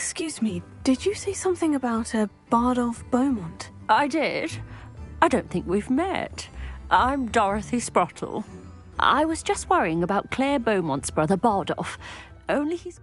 Excuse me, did you say something about a Bardolph Beaumont? I did. I don't think we've met. I'm Dorothy Sprottle. I was just worrying about Claire Beaumont's brother Bardolph. Only he's...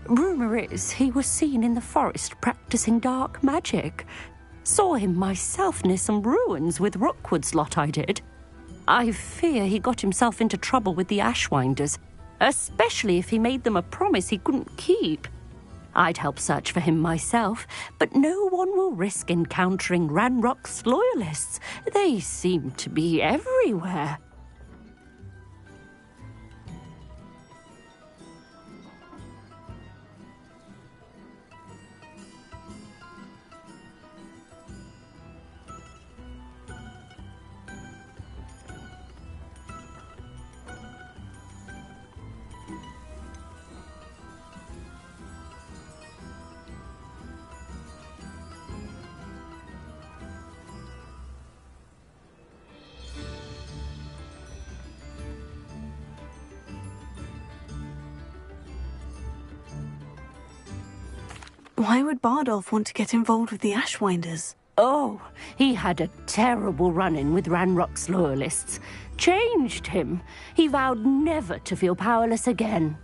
Rumour is he was seen in the forest practising dark magic. Saw him myself near some ruins with Rookwood's lot I did. I fear he got himself into trouble with the Ashwinders, especially if he made them a promise he couldn't keep. I'd help search for him myself, but no one will risk encountering Ranrock's loyalists. They seem to be everywhere. Why would Bardolph want to get involved with the Ashwinders? Oh, he had a terrible run-in with Ranrock's loyalists. Changed him. He vowed never to feel powerless again.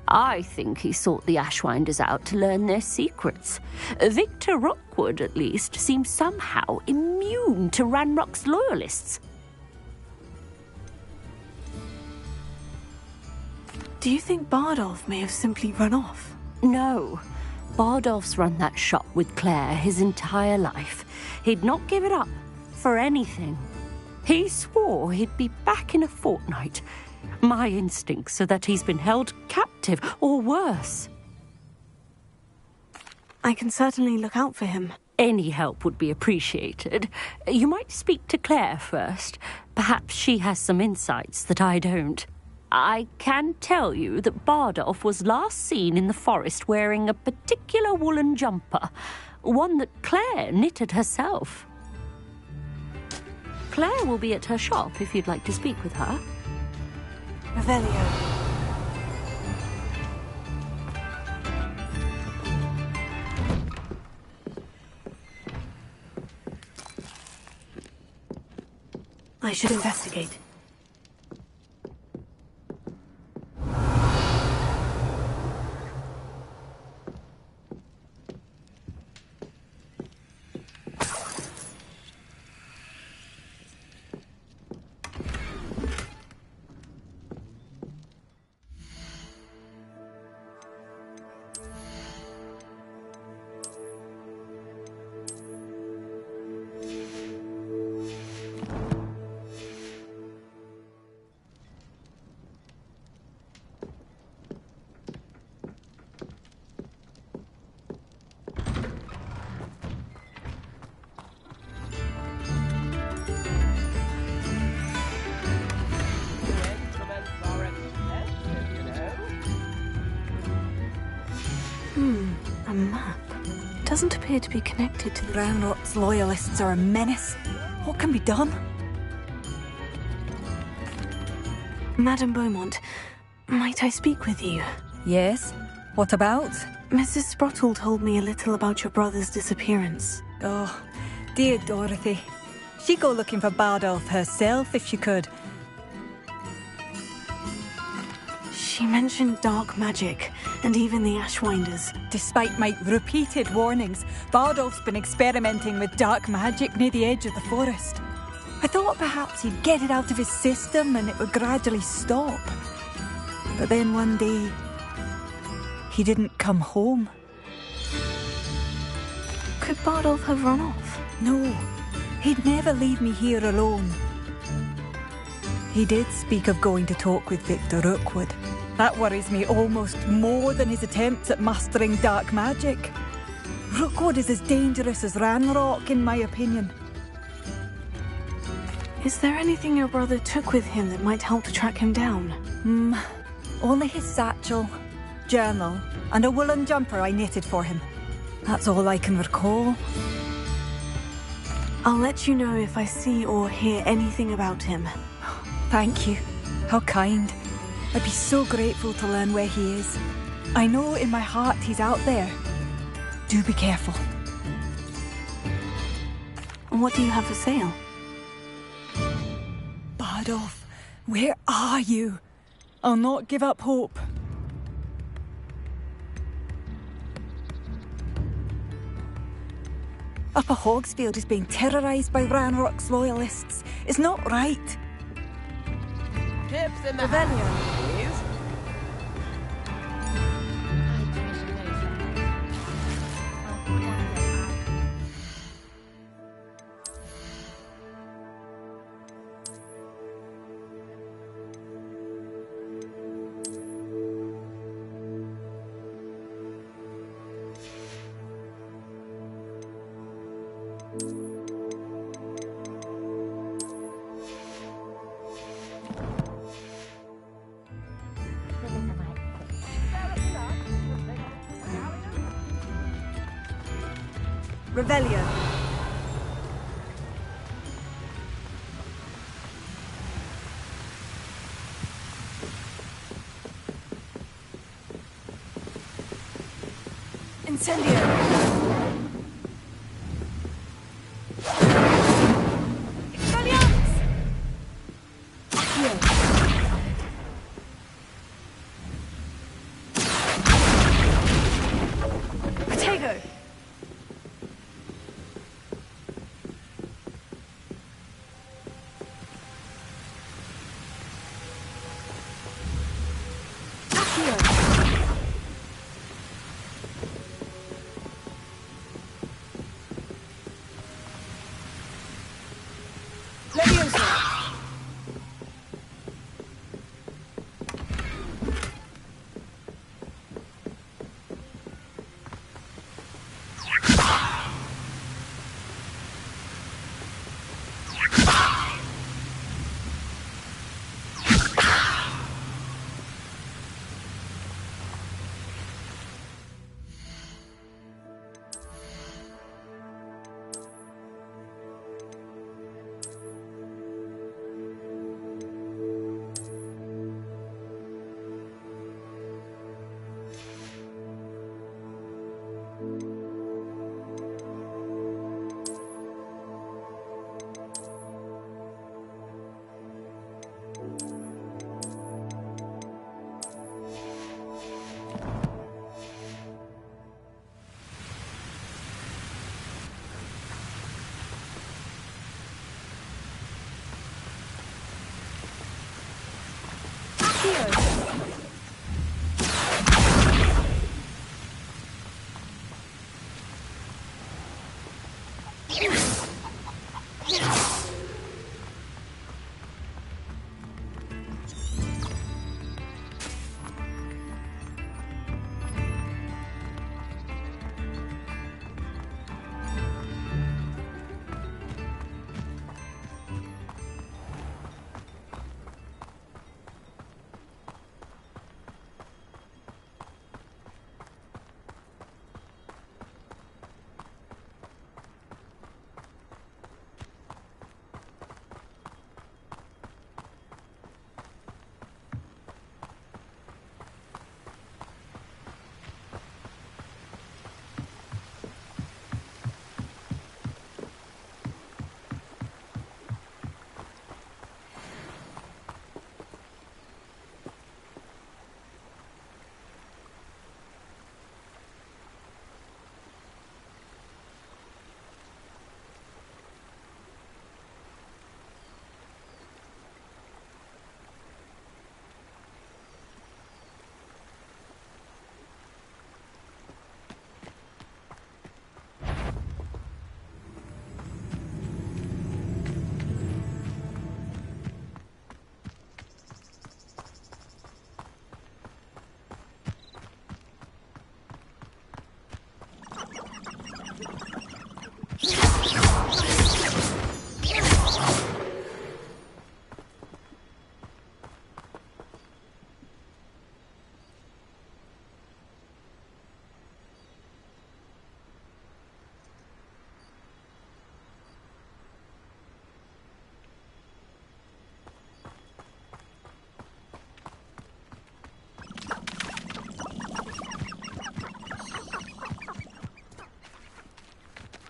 I think he sought the Ashwinders out to learn their secrets. Victor Rookwood, at least, seems somehow immune to Ranrock's loyalists. Do you think Bardolph may have simply run off? No. Bardolph's run that shop with Claire his entire life. He'd not give it up for anything. He swore he'd be back in a fortnight. My instincts are that he's been held captive, or worse. I can certainly look out for him. Any help would be appreciated. You might speak to Claire first. Perhaps she has some insights that I don't. I can tell you that Bardolph was last seen in the forest wearing a particular woolen jumper, one that Claire knitted herself. Claire will be at her shop if you'd like to speak with her. Revelio. I should investigate. A map. It doesn't appear to be connected to the... Ranrock's loyalists are a menace. What can be done? Madame Beaumont, might I speak with you? Yes? What about? Mrs. Sprottle told me a little about your brother's disappearance. Oh, dear Dorothy. She'd go looking for Bardolph herself if she could. She mentioned dark magic, and even the Ashwinders. Despite my repeated warnings, Bardolph's been experimenting with dark magic near the edge of the forest. I thought perhaps he'd get it out of his system and it would gradually stop. But then one day, he didn't come home. Could Bardolph have run off? No, he'd never leave me here alone. He did speak of going to talk with Victor Rookwood. That worries me almost more than his attempts at mastering dark magic. Rookwood is as dangerous as Ranrock, in my opinion. Is there anything your brother took with him that might help to track him down? Only his satchel, journal, and a woolen jumper I knitted for him. That's all I can recall. I'll let you know if I see or hear anything about him. Thank you. How kind. I'd be so grateful to learn where he is. I know in my heart he's out there. Do be careful. What do you have for sale? Bardolph, where are you? I'll not give up hope. Upper Hogsfield is being terrorised by Ranrock's loyalists. It's not right. Tips in the Revelio. house, please. Revelio. Incendio. Expelliarmus! Accio. Potato.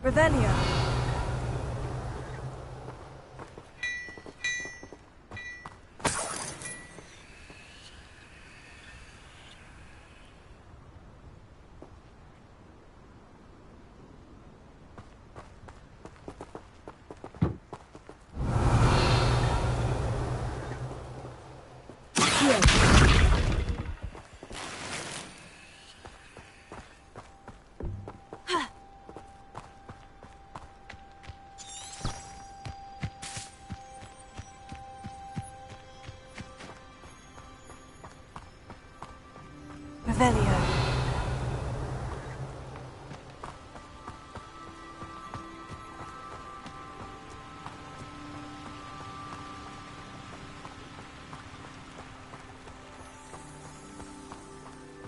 Revelio. Revelio.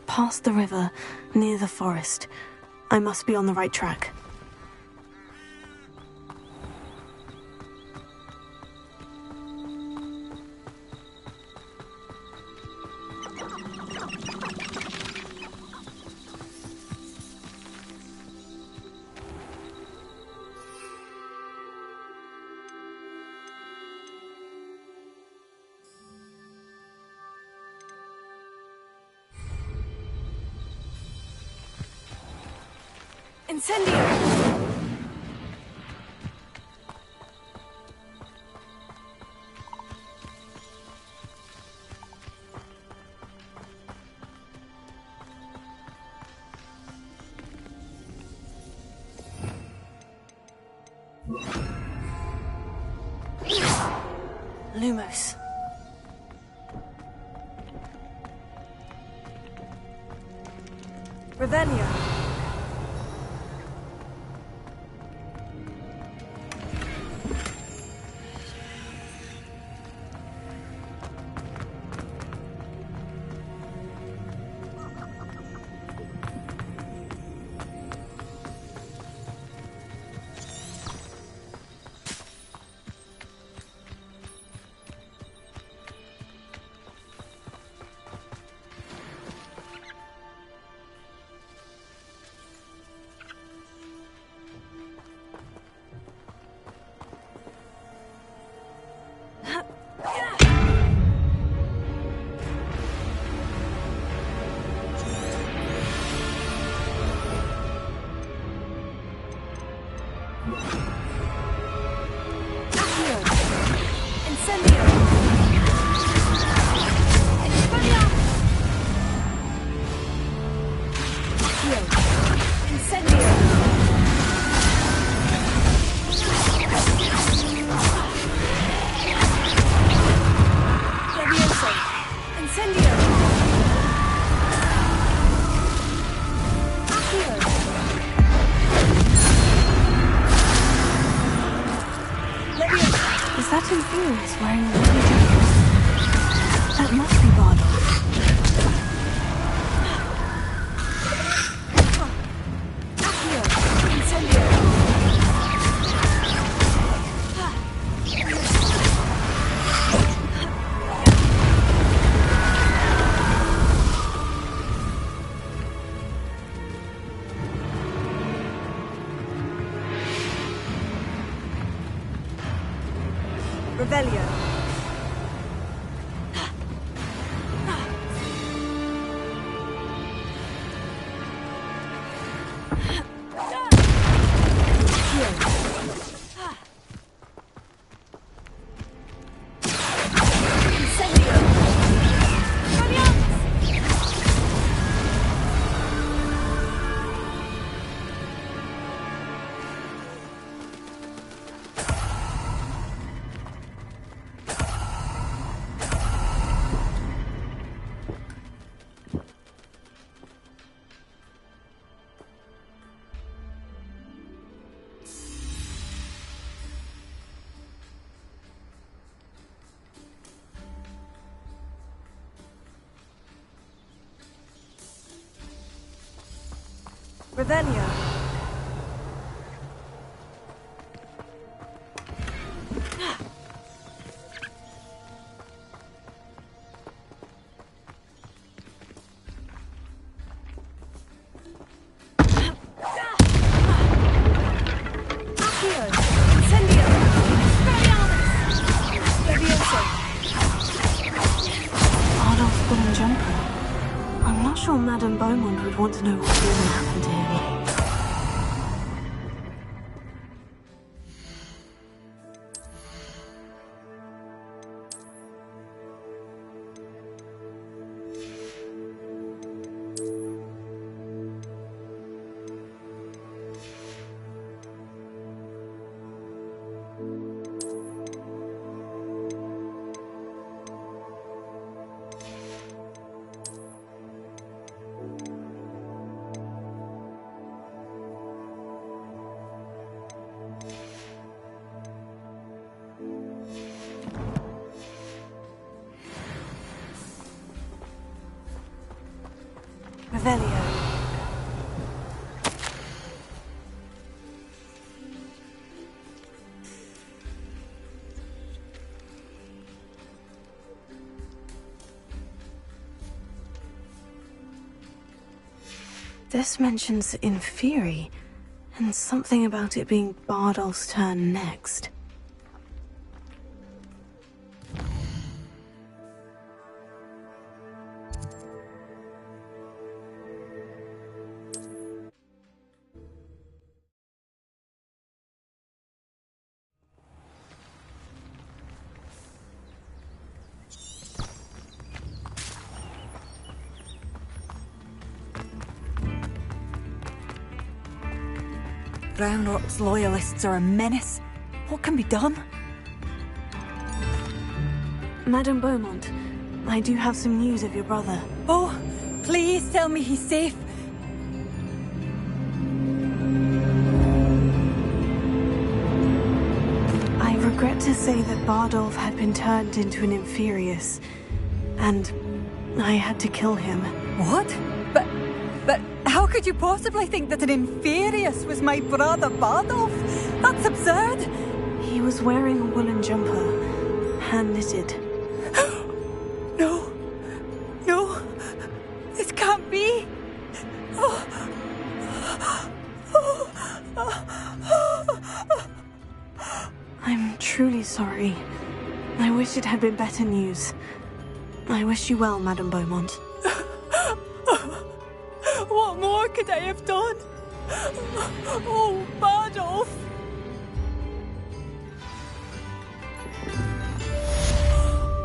Past the river, near the forest. I must be on the right track. Incendio! Lumos. Revelio. Is that an Eris wearing a red jacket? That must be Bardolph. Revelio. Revelio. Madame Beaumont would want to know what really happened to him. Revelio. This mentions Inferi, and something about it being Bardolph's turn next. Brownrock's loyalists are a menace. What can be done? Madame Beaumont, I do have some news of your brother. Oh, please tell me he's safe. I regret to say that Bardolph had been turned into an Inferius, and I had to kill him. What? But how could you possibly think that an Inferius was my brother Bardolph? That's absurd. He was wearing a woolen jumper, hand-knitted. No, this can't be. I'm truly sorry. I wish it had been better news. I wish you well, Madame Beaumont. What more could I have done? Oh, Bardolph!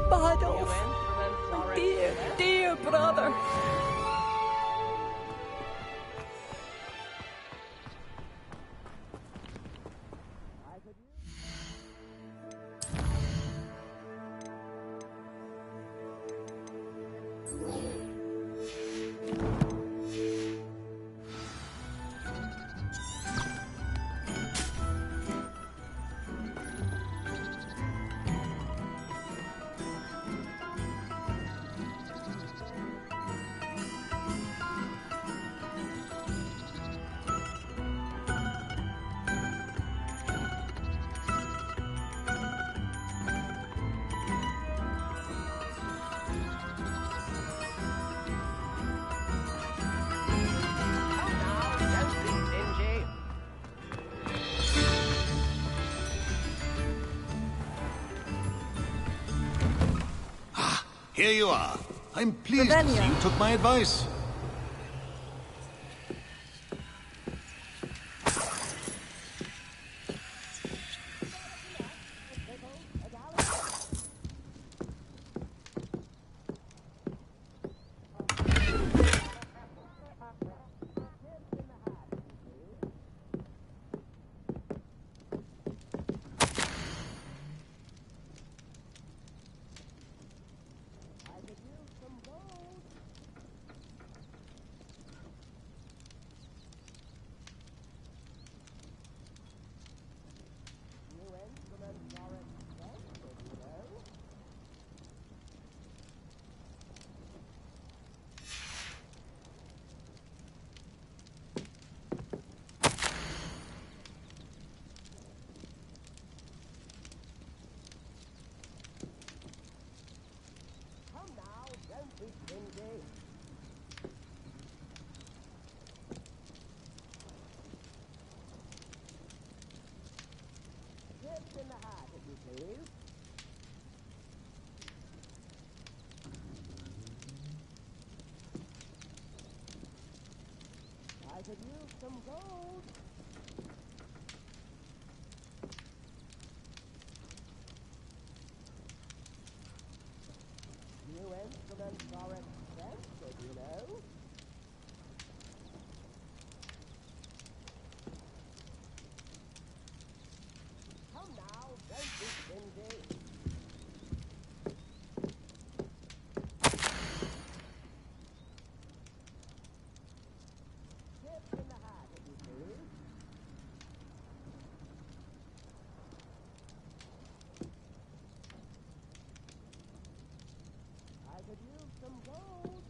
Bardolph! My dear, dear brother! Here you are. I'm pleased to see you took my advice. could use some gold. New instruments are expensive, you know. Come now, don't be stingy. Tip in the hat, if you please. I could use some gold.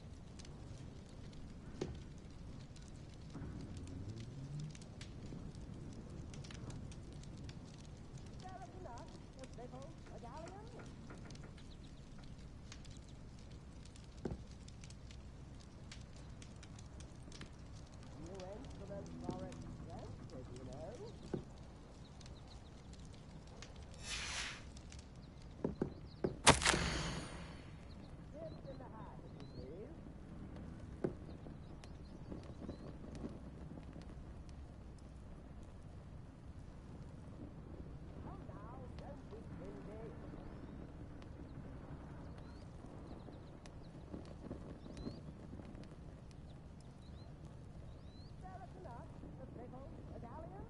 Fair enough. A sickle, a galleon. New instruments are expensive, you know. Tip in the hat, if you please. Come now, don't be stingy. Fair enough. A sickle, a galleon.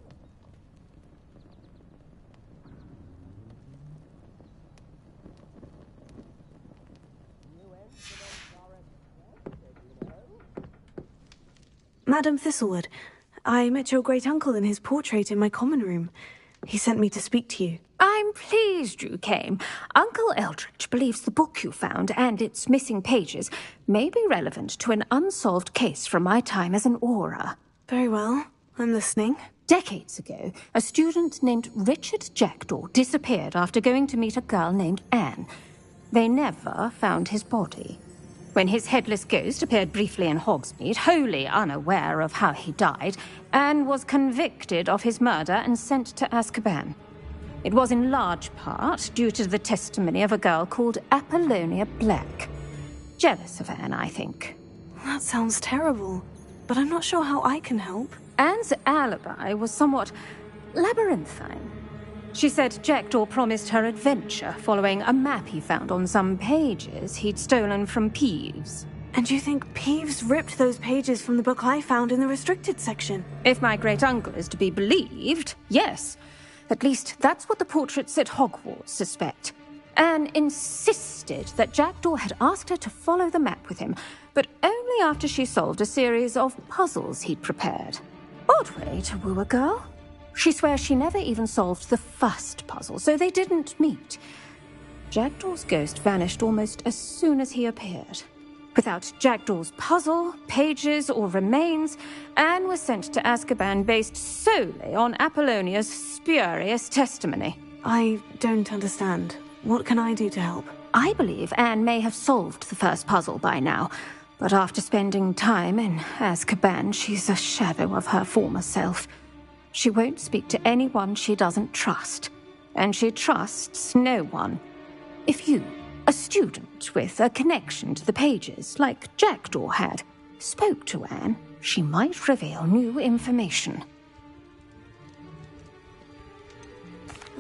New instruments are expensive, you know. Madam Thistlewood, I met your great-uncle in his portrait in my common room. He sent me to speak to you. I'm pleased you came. Uncle Eldridge believes the book you found and its missing pages may be relevant to an unsolved case from my time as an aura. Very well. I'm listening. Decades ago, a student named Richard Jackdaw disappeared after going to meet a girl named Anne. They never found his body. When his headless ghost appeared briefly in Hogsmeade, wholly unaware of how he died, Anne was convicted of his murder and sent to Azkaban. It was in large part due to the testimony of a girl called Apollonia Black. Jealous of Anne, I think. That sounds terrible, but I'm not sure how I can help. Anne's alibi was somewhat labyrinthine. She said Jackdaw promised her adventure following a map he found on some pages he'd stolen from Peeves. And you think Peeves ripped those pages from the book I found in the restricted section? If my great-uncle is to be believed, yes. At least that's what the portraits at Hogwarts suspect. Anne insisted that Jackdaw had asked her to follow the map with him, but only after she solved a series of puzzles he'd prepared. Odd way to woo a girl. She swears she never even solved the first puzzle, so they didn't meet. Jackdaw's ghost vanished almost as soon as he appeared. Without Jackdaw's puzzle, pages, or remains, Anne was sent to Azkaban based solely on Apollonia's spurious testimony. I don't understand. What can I do to help? I believe Anne may have solved the first puzzle by now, but after spending time in Azkaban, she's a shadow of her former self. She won't speak to anyone she doesn't trust, and she trusts no one. If you, a student with a connection to the pages, like Jackdaw had, spoke to Anne, she might reveal new information.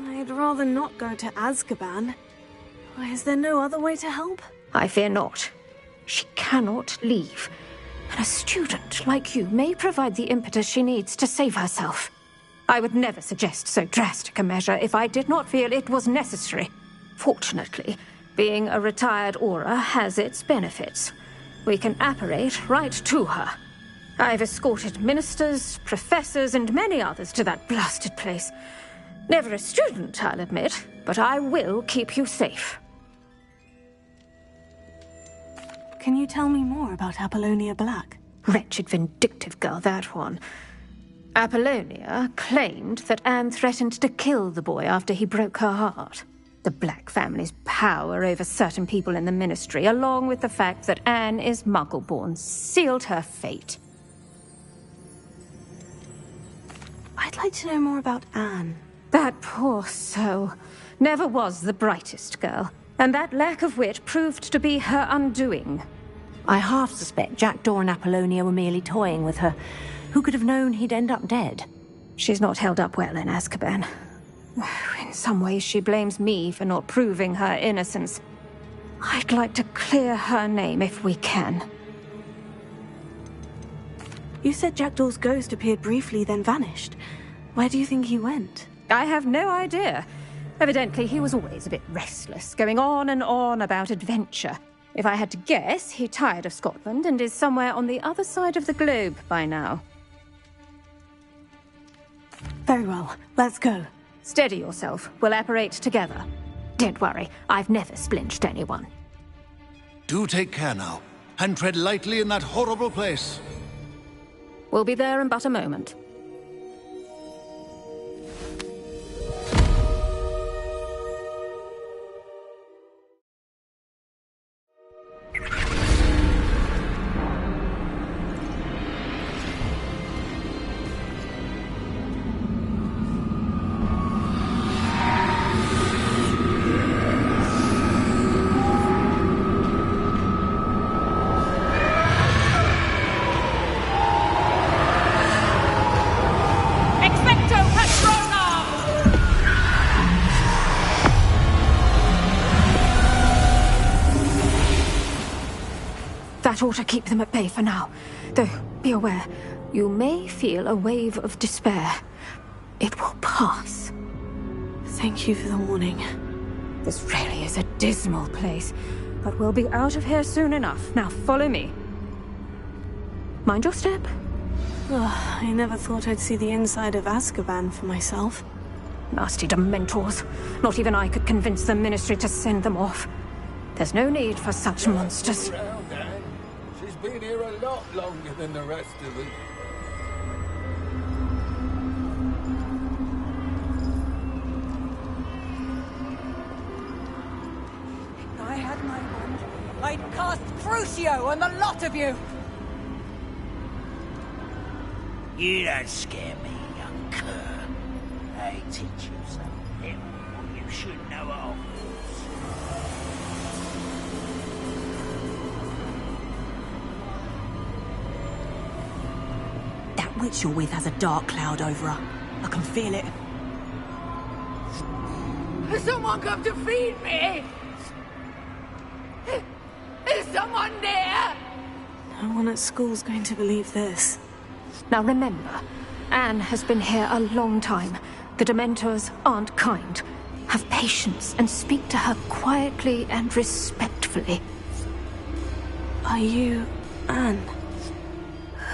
I'd rather not go to Azkaban. Is there no other way to help? I fear not. She cannot leave. And a student like you may provide the impetus she needs to save herself. I would never suggest so drastic a measure if I did not feel it was necessary. Fortunately, being a retired aura has its benefits. We can apparate right to her. I've escorted ministers, professors, and many others to that blasted place. Never a student, I'll admit, but I will keep you safe. Can you tell me more about Apollonia Black? Wretched, vindictive girl, that one. Apollonia claimed that Anne threatened to kill the boy after he broke her heart. The Black family's power over certain people in the ministry, along with the fact that Anne is Muggle-born, sealed her fate. I'd like to know more about Anne. That poor soul never was the brightest girl, and that lack of wit proved to be her undoing. I half suspect Jackdaw and Apollonia were merely toying with her. Who could have known he'd end up dead? She's not held up well in Azkaban. In some ways, she blames me for not proving her innocence. I'd like to clear her name if we can. You said Jackdaw's ghost appeared briefly, then vanished. Where do you think he went? I have no idea. Evidently, he was always a bit restless, going on and on about adventure. If I had to guess, he tired of Scotland and is somewhere on the other side of the globe by now. Very well, let's go. Steady yourself. We'll apparate together. Don't worry, I've never splinched anyone. Do take care now, and tread lightly in that horrible place. We'll be there in but a moment. That ought to keep them at bay for now. Though, be aware, you may feel a wave of despair. It will pass. Thank you for the warning. This really is a dismal place, but we'll be out of here soon enough. Now follow me. Mind your step. Ugh, I never thought I'd see the inside of Azkaban for myself. Nasty Dementors. Not even I could convince the Ministry to send them off. There's no need for such monsters. She's been here a lot longer than the rest of us. If I had my wand, I'd cast Crucio on the lot of you! You don't scare me, young cur. I teach you something you should know at Hogwarts. That witch you're with has a dark cloud over her. I can feel it. Has someone come to feed me? Is someone there? No one at school's going to believe this. Now remember, Anne has been here a long time. The Dementors aren't kind. Have patience and speak to her quietly and respectfully. Are you Anne?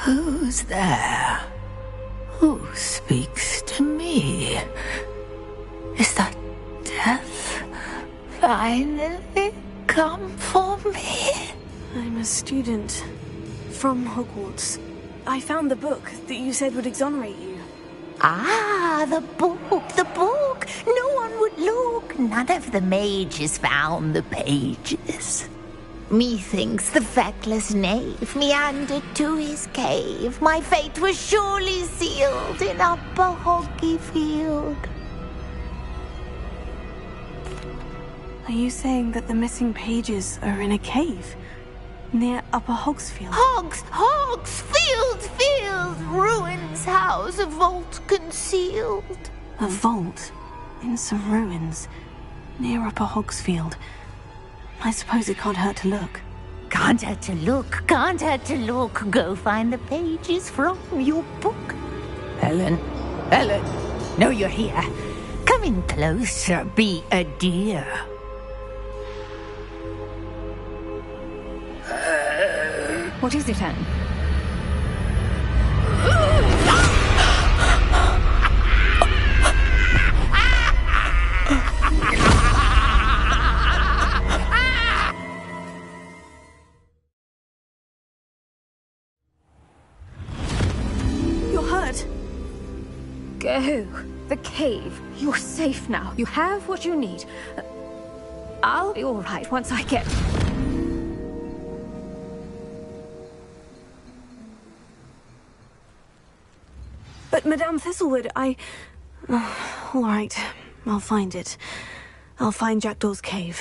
Who's there? Who speaks to me? Is that death finally come for me? I'm a student from Hogwarts. I found the book that you said would exonerate you. Ah, the book, the book! No one would look. None of the mages found the pages. Methinks the feckless knave meandered to his cave. My fate was surely sealed in Upper Hoggyfield. Are you saying that the missing pages are in a cave? Near Upper Hogsfield? Hogsfield! Ruins house, a vault concealed. A vault? In some ruins? Near Upper Hogsfield? I suppose it can't hurt to look. Can't hurt to look, can't hurt to look. Go find the pages from your book. Helen, no, you're here. Come in closer, be a dear. What is it, Anne? You're hurt. Go. The cave. You're safe now. You have what you need. I'll be all right once I get... But Madame Thistlewood, Oh, all right. I'll find it. I'll find Jackdaw's cave.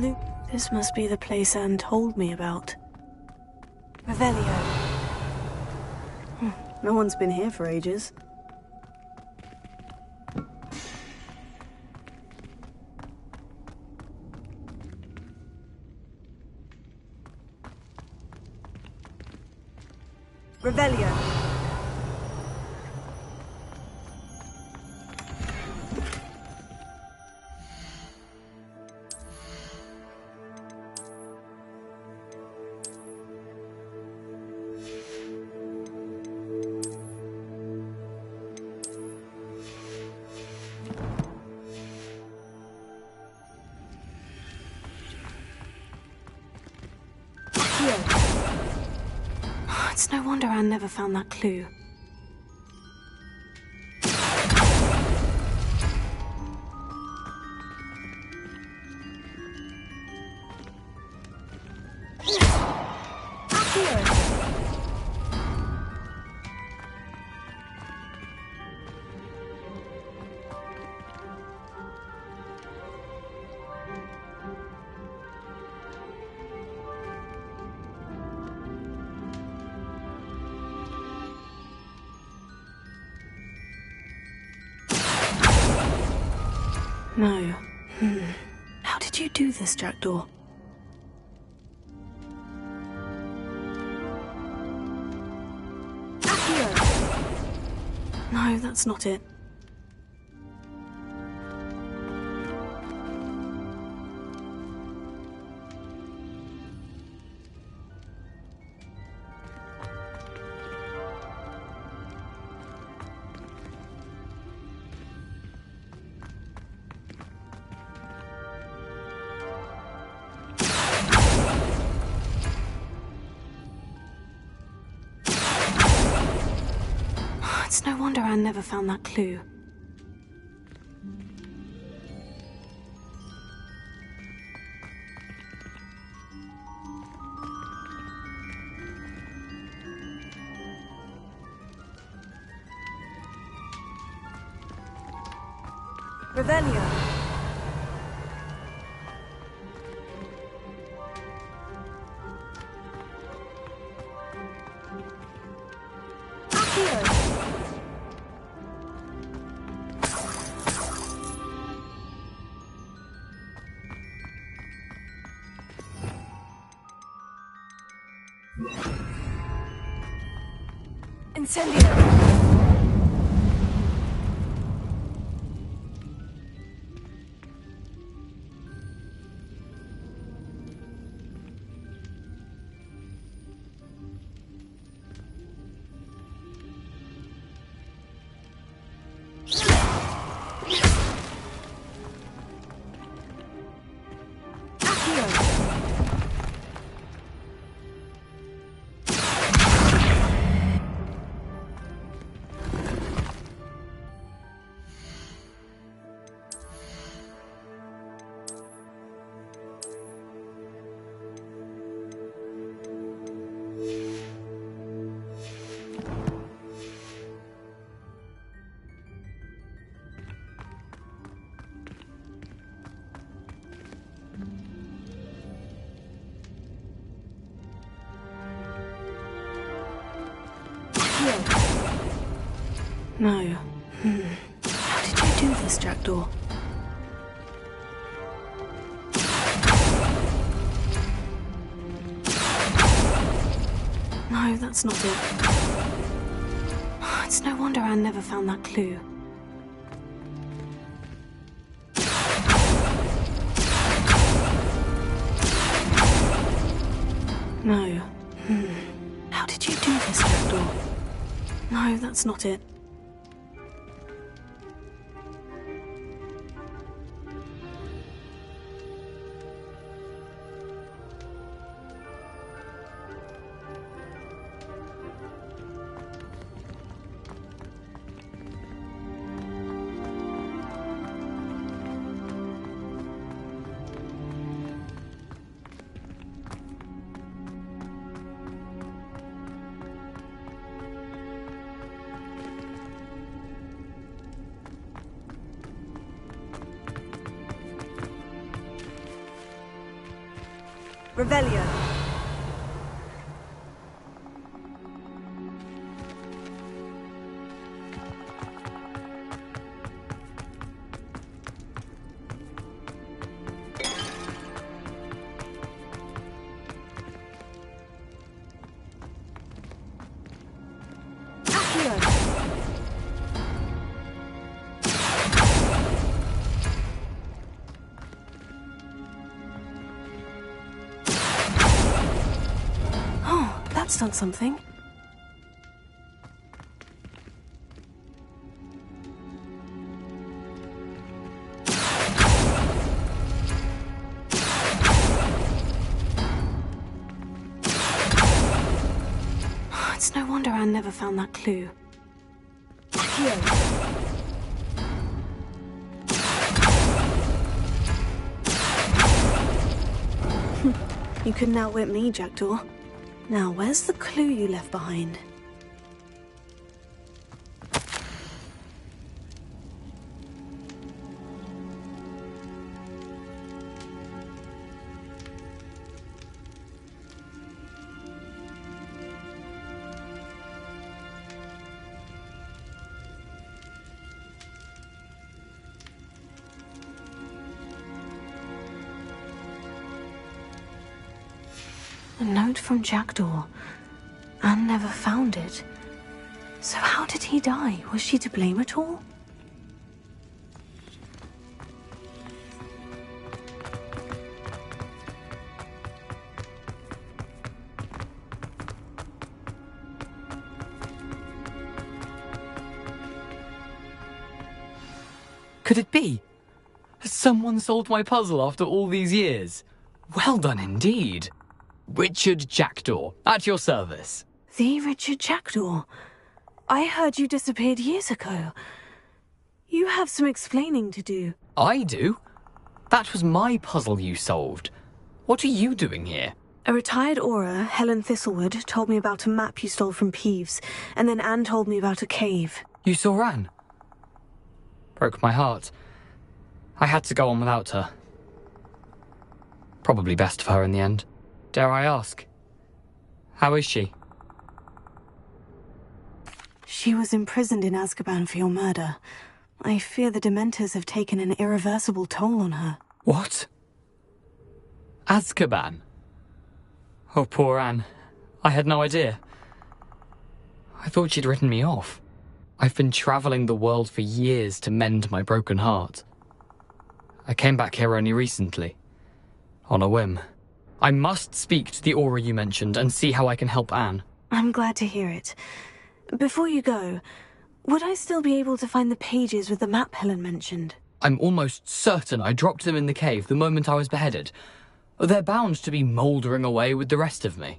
Luke. This must be the place Anne told me about. Revelio. No one's been here for ages. Revelio. It's no wonder Anne never found that clue. No. How did you do this, Jackdaw? No, that's not it. It's no wonder Anne never found that clue. Revelio. Incendio. No. How did you do this, Jackdaw? No, that's not it. It's no wonder Anne never found that clue. No. How did you do this, Jackdaw? No, that's not it. Revelio. That's done something. It's no wonder Anne never found that clue. You couldn't outwit me, Jackdaw. Now, where's the clue you left behind? A note from Jackdaw. Anne never found it. So how did he die? Was she to blame at all? Could it be? Has someone solved my puzzle after all these years? Well done indeed. Richard Jackdaw, at your service. The Richard Jackdaw? I heard you disappeared years ago. You have some explaining to do. I do? That was my puzzle you solved. What are you doing here? A retired Aura, Helen Thistlewood, told me about a map you stole from Peeves, and then Anne told me about a cave. You saw Anne? Broke my heart. I had to go on without her. Probably best for her in the end. Dare I ask? How is she? She was imprisoned in Azkaban for your murder. I fear the Dementors have taken an irreversible toll on her. What? Azkaban? Oh, poor Anne. I had no idea. I thought she'd written me off. I've been travelling the world for years to mend my broken heart. I came back here only recently. On a whim. I must speak to the Aura you mentioned and see how I can help Anne. I'm glad to hear it. Before you go, would I still be able to find the pages with the map Helen mentioned? I'm almost certain I dropped them in the cave the moment I was beheaded. They're bound to be mouldering away with the rest of me.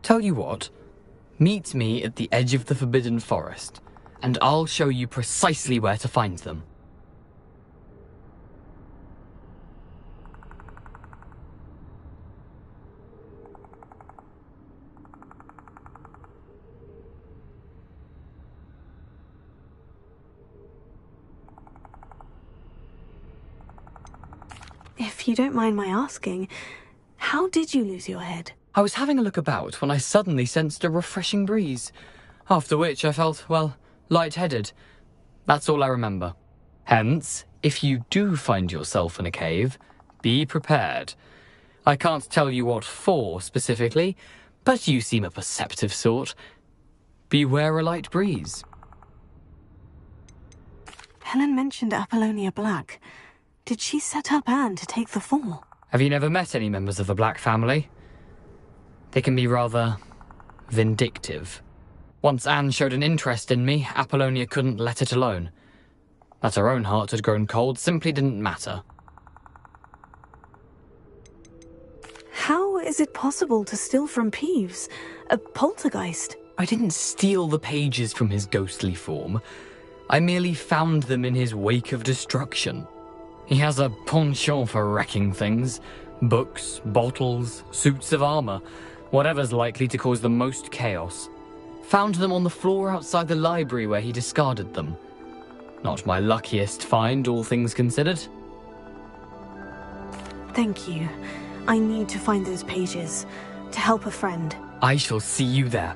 Tell you what, meet me at the edge of the Forbidden Forest, and I'll show you precisely where to find them. If you don't mind my asking, how did you lose your head? I was having a look about when I suddenly sensed a refreshing breeze, after which I felt, well, lightheaded. That's all I remember. Hence, if you do find yourself in a cave, be prepared. I can't tell you what for specifically, but you seem a perceptive sort. Beware a light breeze. Helen mentioned Apollonia Black. Did she set up Anne to take the fall? Have you never met any members of the Black family? They can be rather vindictive. Once Anne showed an interest in me, Apollonia couldn't let it alone. That her own heart had grown cold simply didn't matter. How is it possible to steal from Peeves? A poltergeist? I didn't steal the pages from his ghostly form. I merely found them in his wake of destruction. He has a penchant for wrecking things. Books, bottles, suits of armor, whatever's likely to cause the most chaos. Found them on the floor outside the library where he discarded them. Not my luckiest find, all things considered. Thank you. I need to find those pages to help a friend. I shall see you there.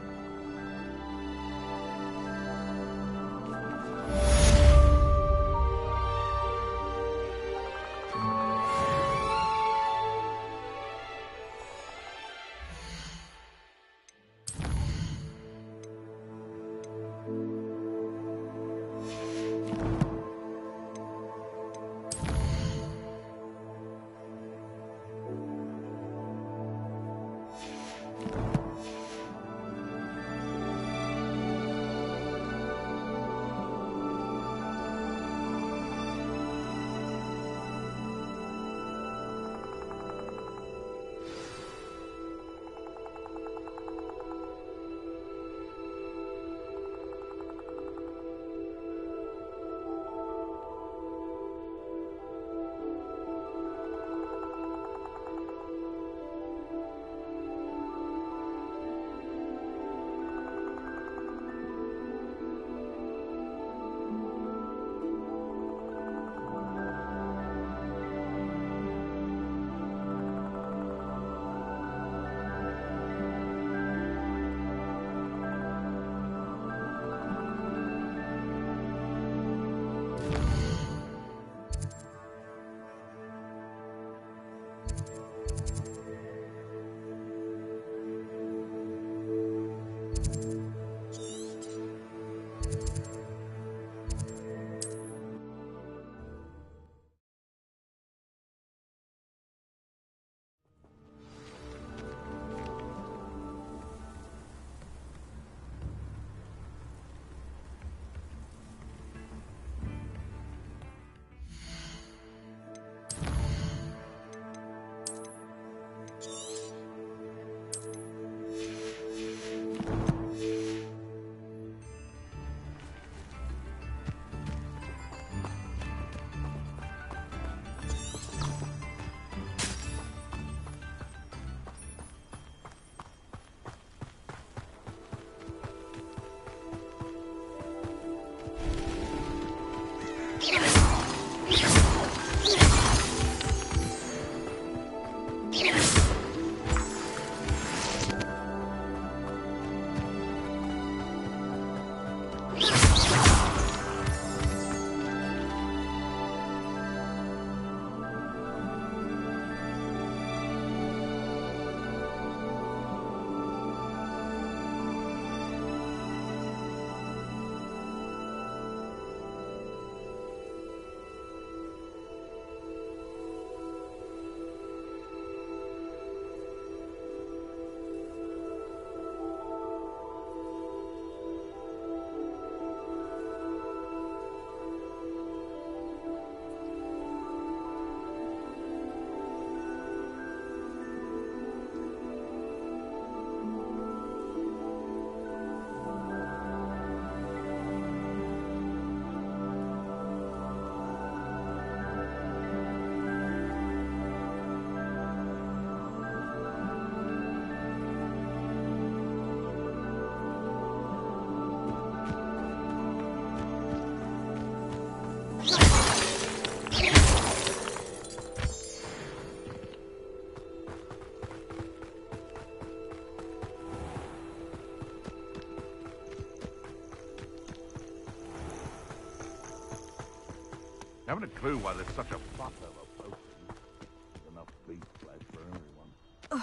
Haven't a clue why there's such a fuss over potions. There's enough beef flesh for everyone.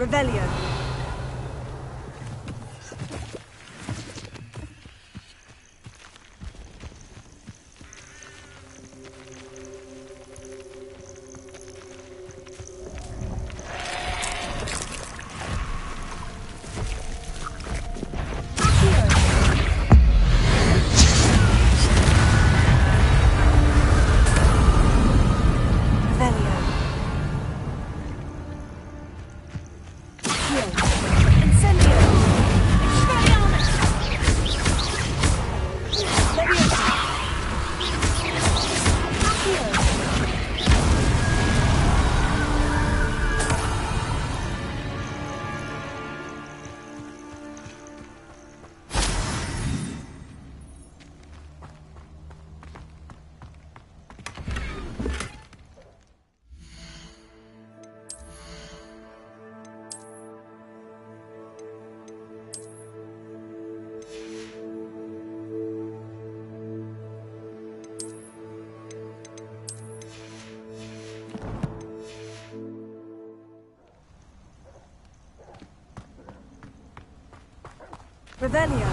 Revelio. Revelio.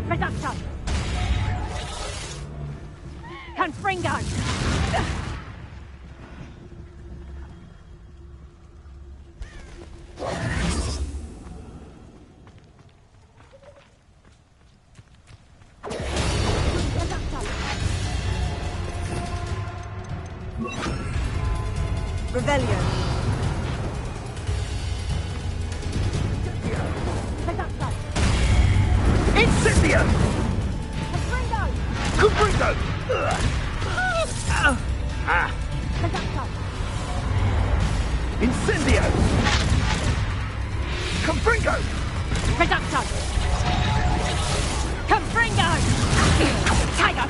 Reducto! Confringo! Revelio. Incendio! Confringo! Incendio! Confringo! Reducto! Confringo! Tiger!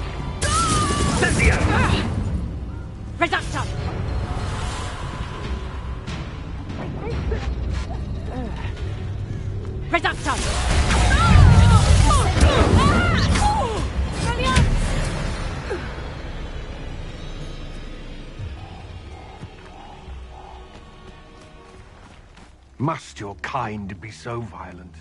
Incendio! Reducto! Reducto! Must your kind be so violent?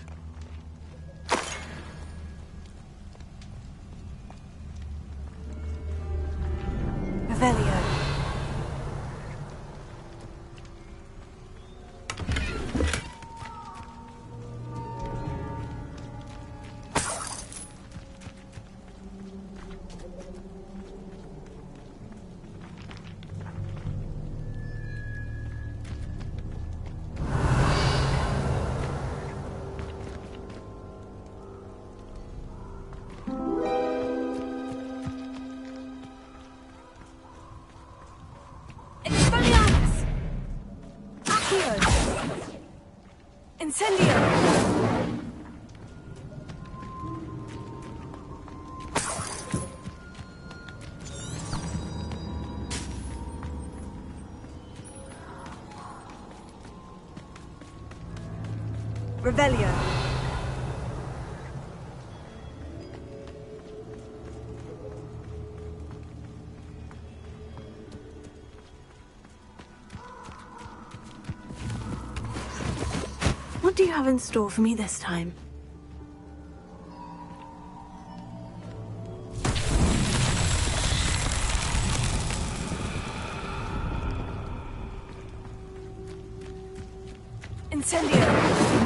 Revelio. Incendio! Revelio. What do you have in store for me this time? Incendio!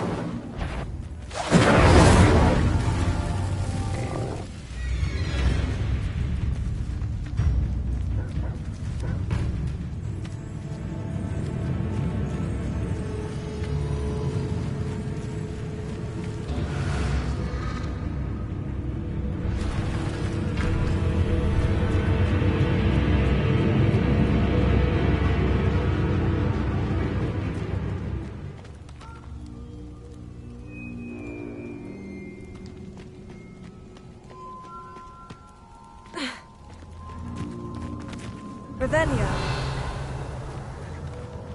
Revelio.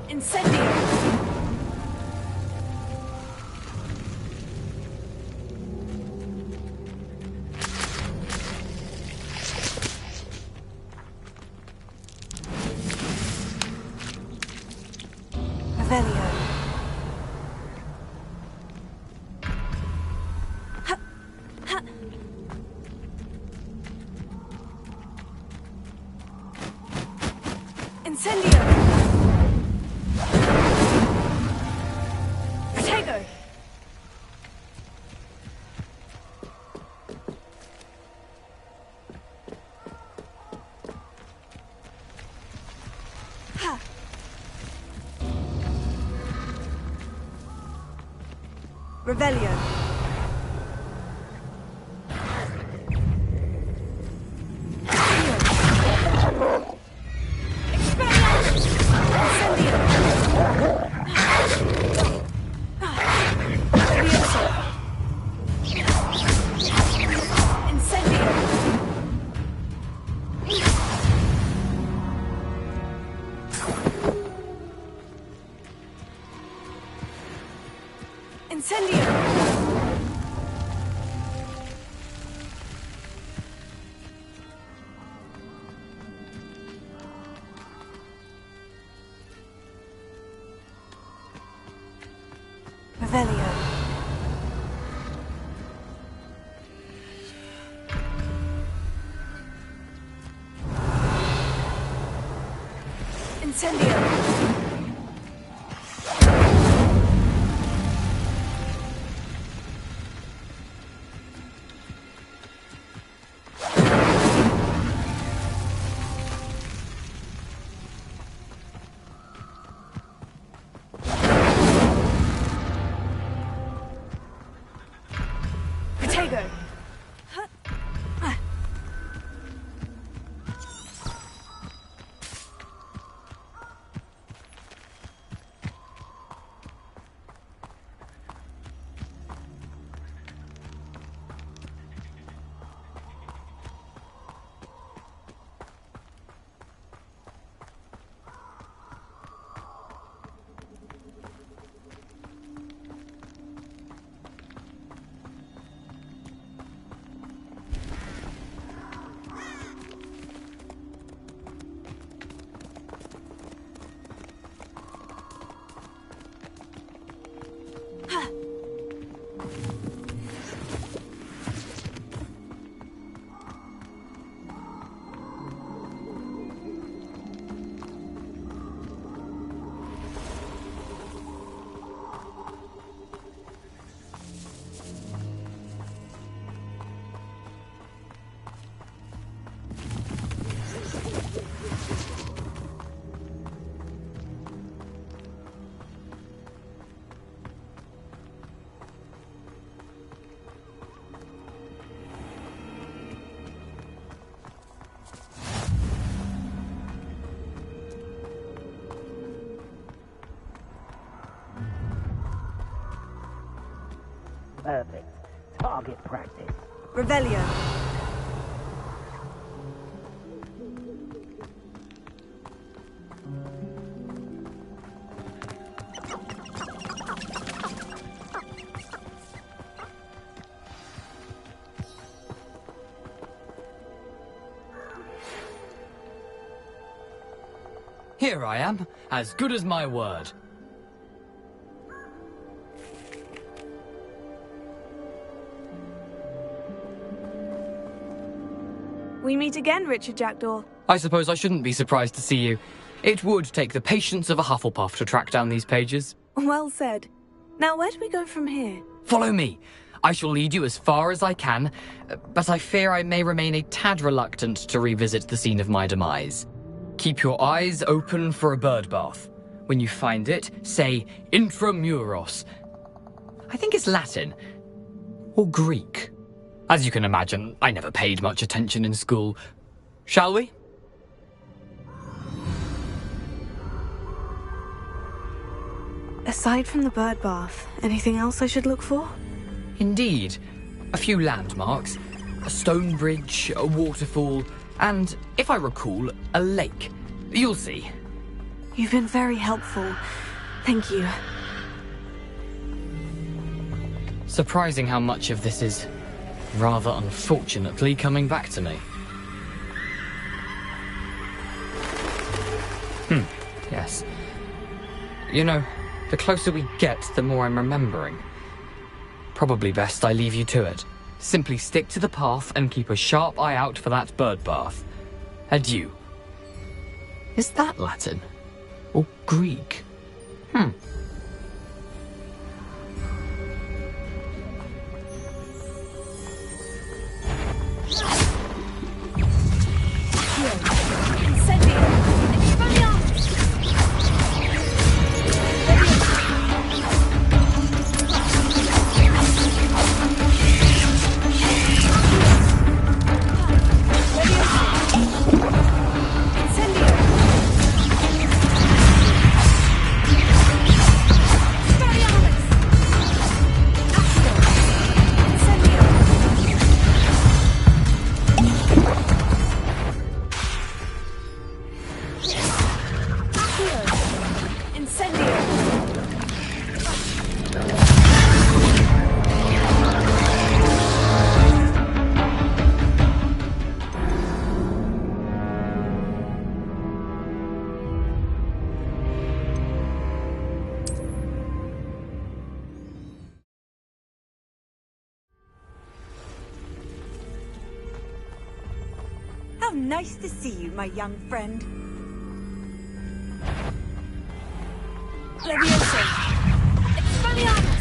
Incendio. Revelio. Ha. Ha. Incendio. Protego. Ha. Revelio. Incendio! Revelio. Incendio! Protego! Perfect. Target practice. Revelio. Here I am, as good as my word. We meet again, Richard Jackdaw. I suppose I shouldn't be surprised to see you. It would take the patience of a Hufflepuff to track down these pages. Well said. Now, where do we go from here? Follow me. I shall lead you as far as I can, but I fear I may remain a tad reluctant to revisit the scene of my demise. Keep your eyes open for a bird bath. When you find it, say intramuros. I think it's Latin. Or Greek. As you can imagine, I never paid much attention in school. Shall we? Aside from the bird bath, anything else I should look for? Indeed. A few landmarks. A stone bridge, a waterfall, and, if I recall, a lake. You'll see. You've been very helpful. Thank you. Surprising how much of this is, rather unfortunately, coming back to me. Yes. You know, the closer we get, the more I'm remembering. Probably best I leave you to it. Simply stick to the path and keep a sharp eye out for that bird bath. Adieu. Is that Latin? Or Greek? How nice to see you, my young friend. Levioso! Expelliarmus!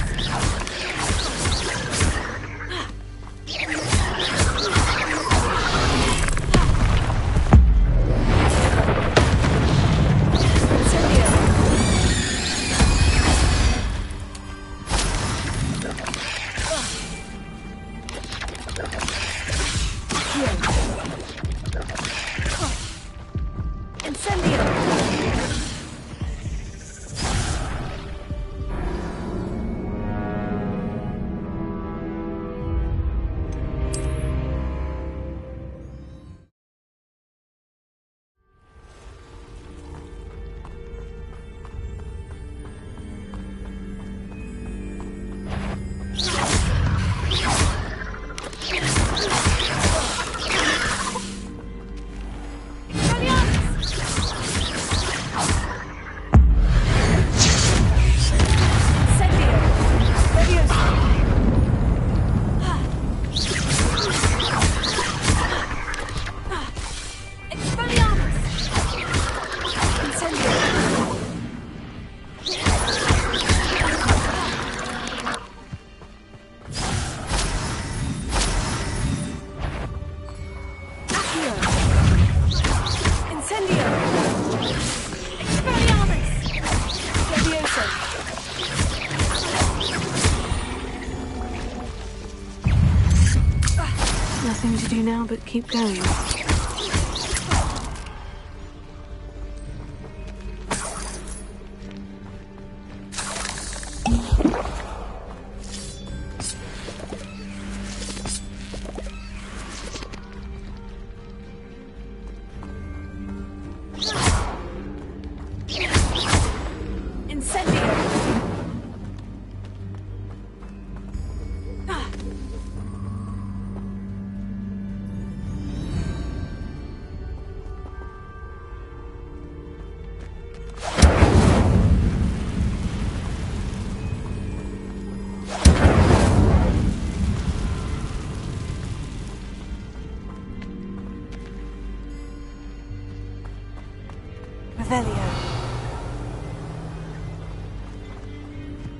Nothing to do now but keep going.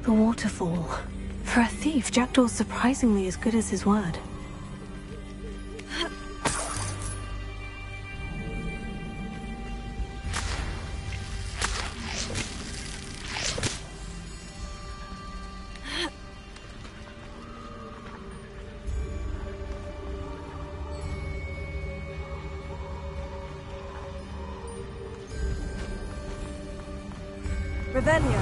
The waterfall. For a thief, Jackdaw's surprisingly as good as his word. Revelio.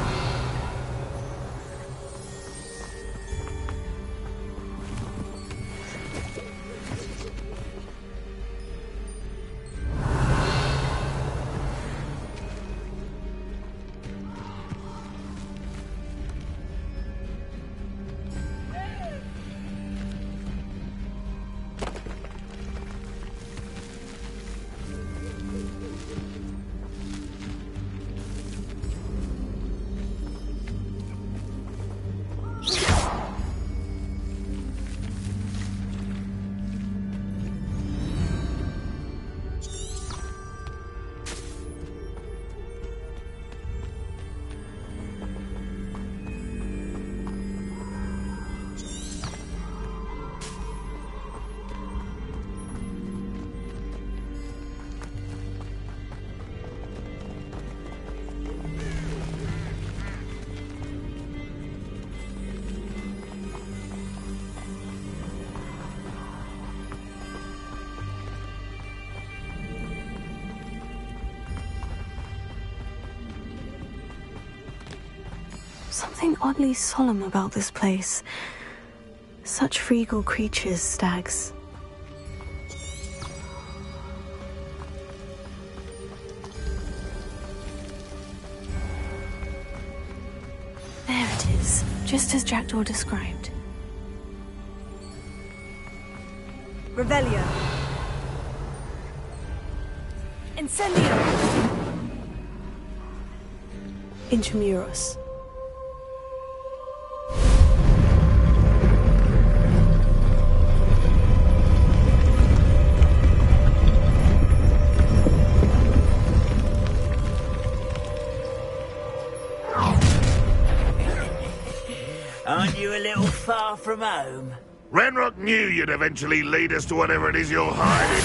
something oddly solemn about this place. Such regal creatures, stags. There it is, just as Jackdaw described. Revelio. Incendio. Intramuros. Aren't you a little far from home? Renrock knew you'd eventually lead us to whatever it is you're hiding.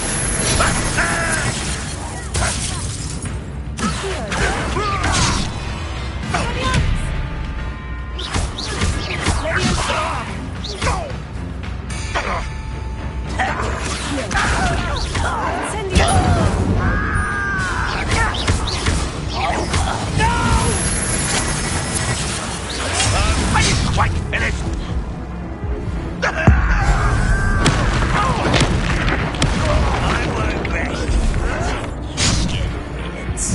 Quite finished. I won't rest. Get minutes.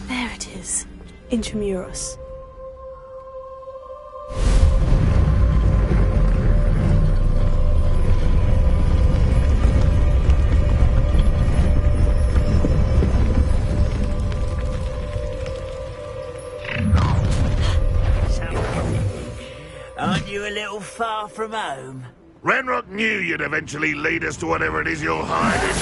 There it is. Intramuros. Aren't you a little far from home? Renrock knew you'd eventually lead us to whatever it is you're hiding.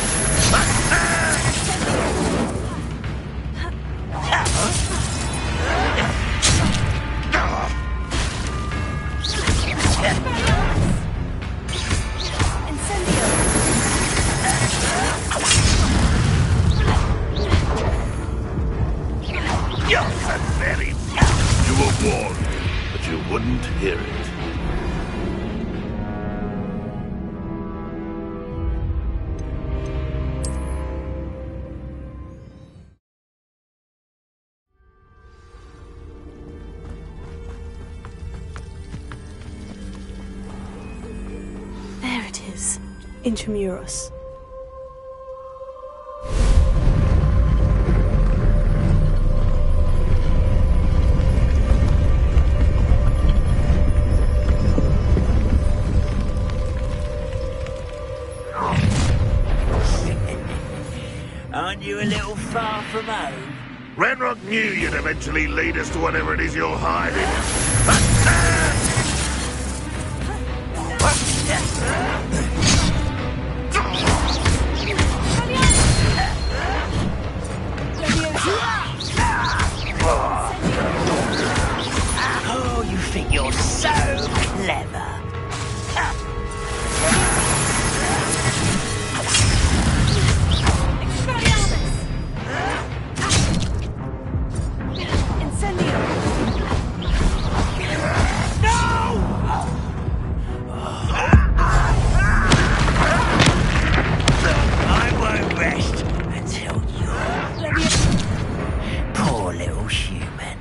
You're very... You were warned, but you wouldn't hear it. There it is. Intramuros. Aren't you a little far from home? Renrock knew you'd eventually lead us to whatever it is you're hiding. Oh, you think you're so clever. I won't rest until you're... Poor little human.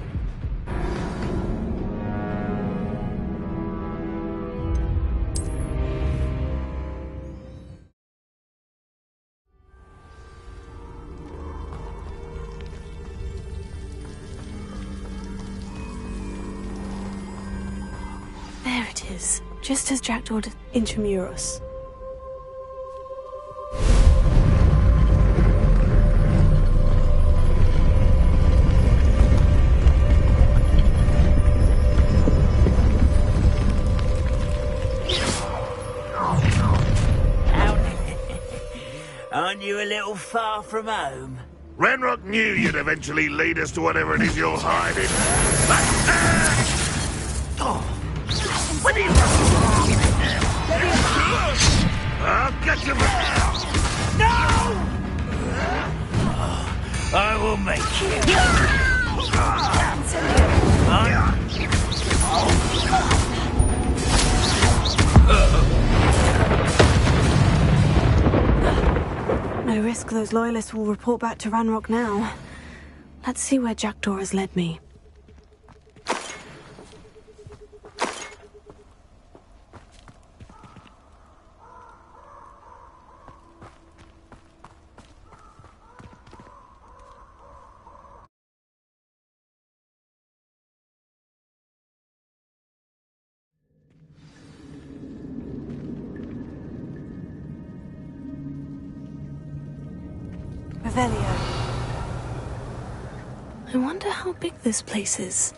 There it is. Just as Jackdaw Intramuros. Aren't you a little far from home? Renrock knew you'd eventually lead us to whatever it is you're hiding. What are you... I'll get you... No! I will make No risk those loyalists will report back to Ranrock now. Let's see where Jackdaw has led me. Revelio. I wonder how big this place is.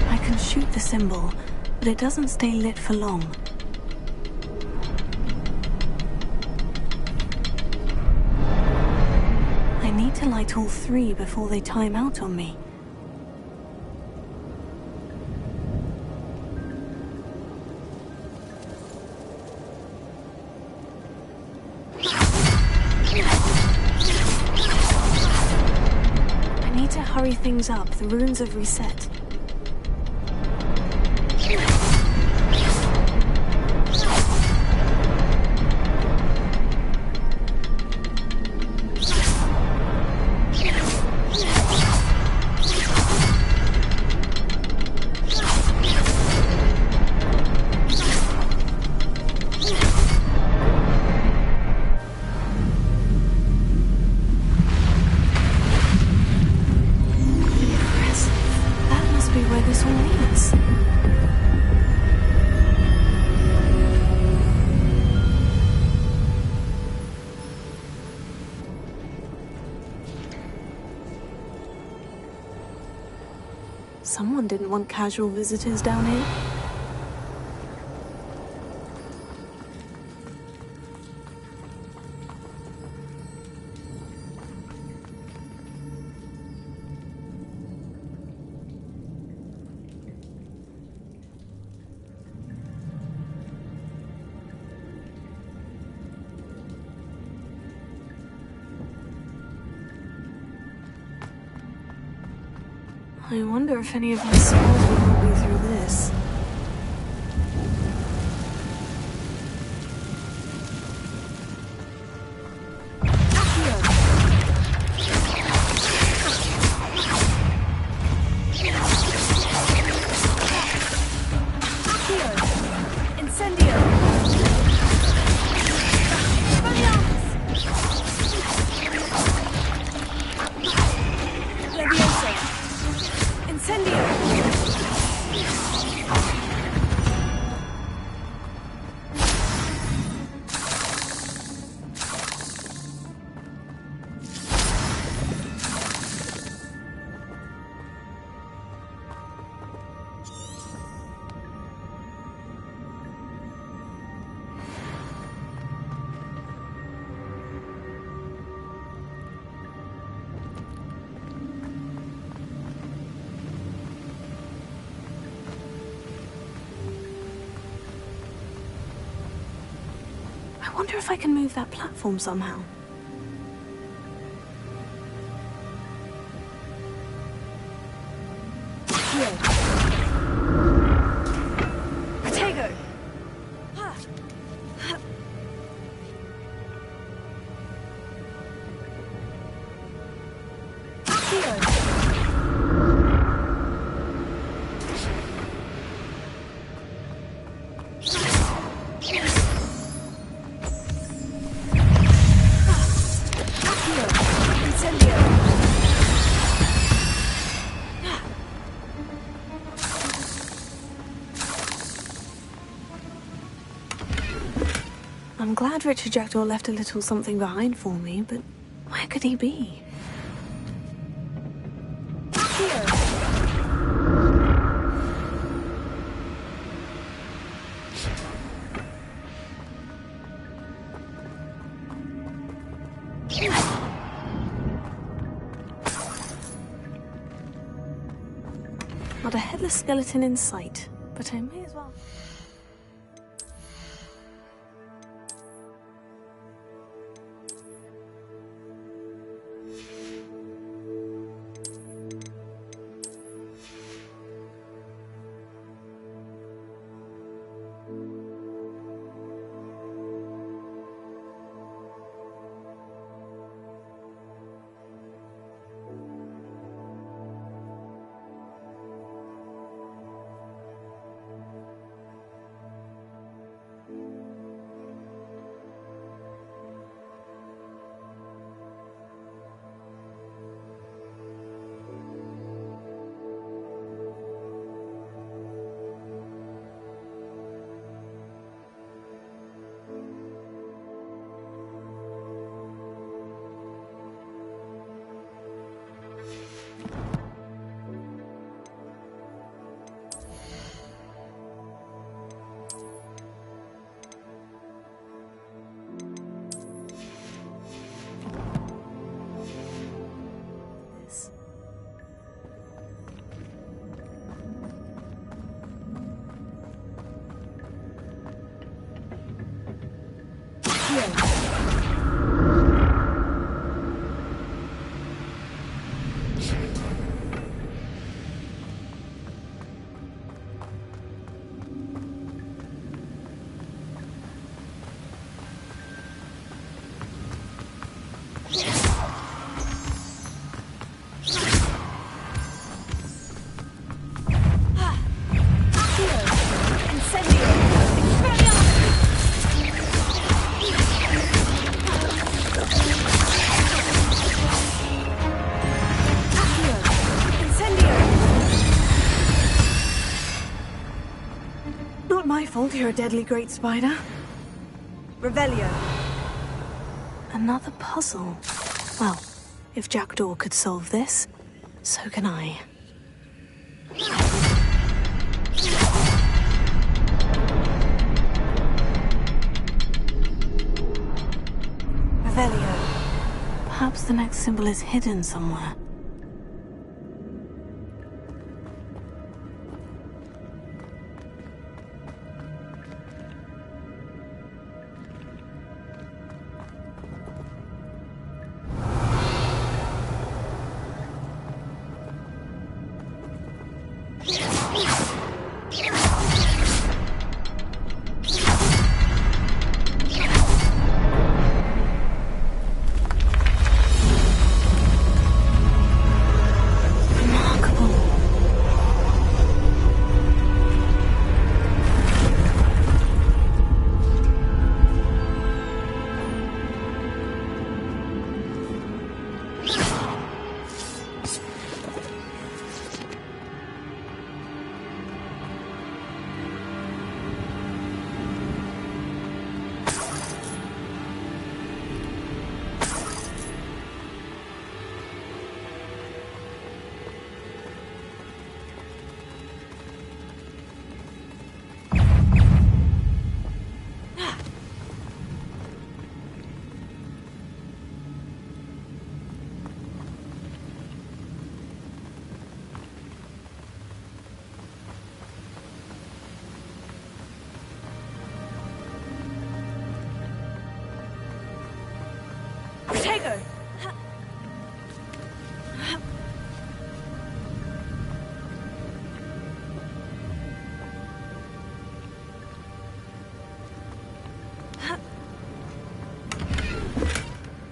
I can shoot the symbol, but it doesn't stay lit for long. I need to light all three before they time out on me. I need to hurry things up. The runes have reset. Someone didn't want casual visitors down here. I wonder if any of my spells will help me through this. I wonder if I can move that platform somehow. I'm glad Richard Jackdaw left a little something behind for me, but where could he be? Not a headless skeleton in sight, but I may as well. Not my fault you're a deadly great spider. Revelio. Another puzzle. Well, if Jackdaw could solve this, so can I. Revelio. Perhaps the next symbol is hidden somewhere.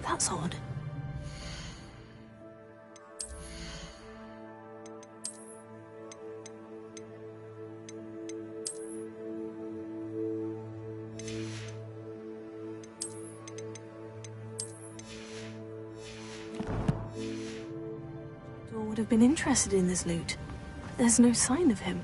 That's odd. Jackdaw would have been interested in this loot. There's no sign of him.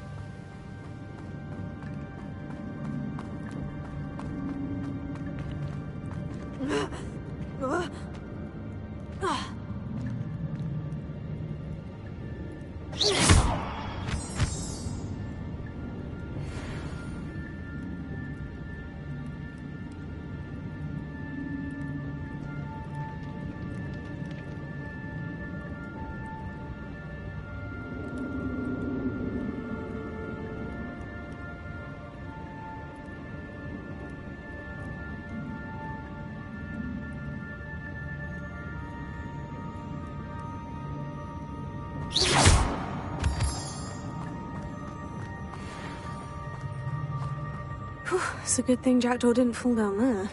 Whew, it's a good thing Jackdaw didn't fall down there.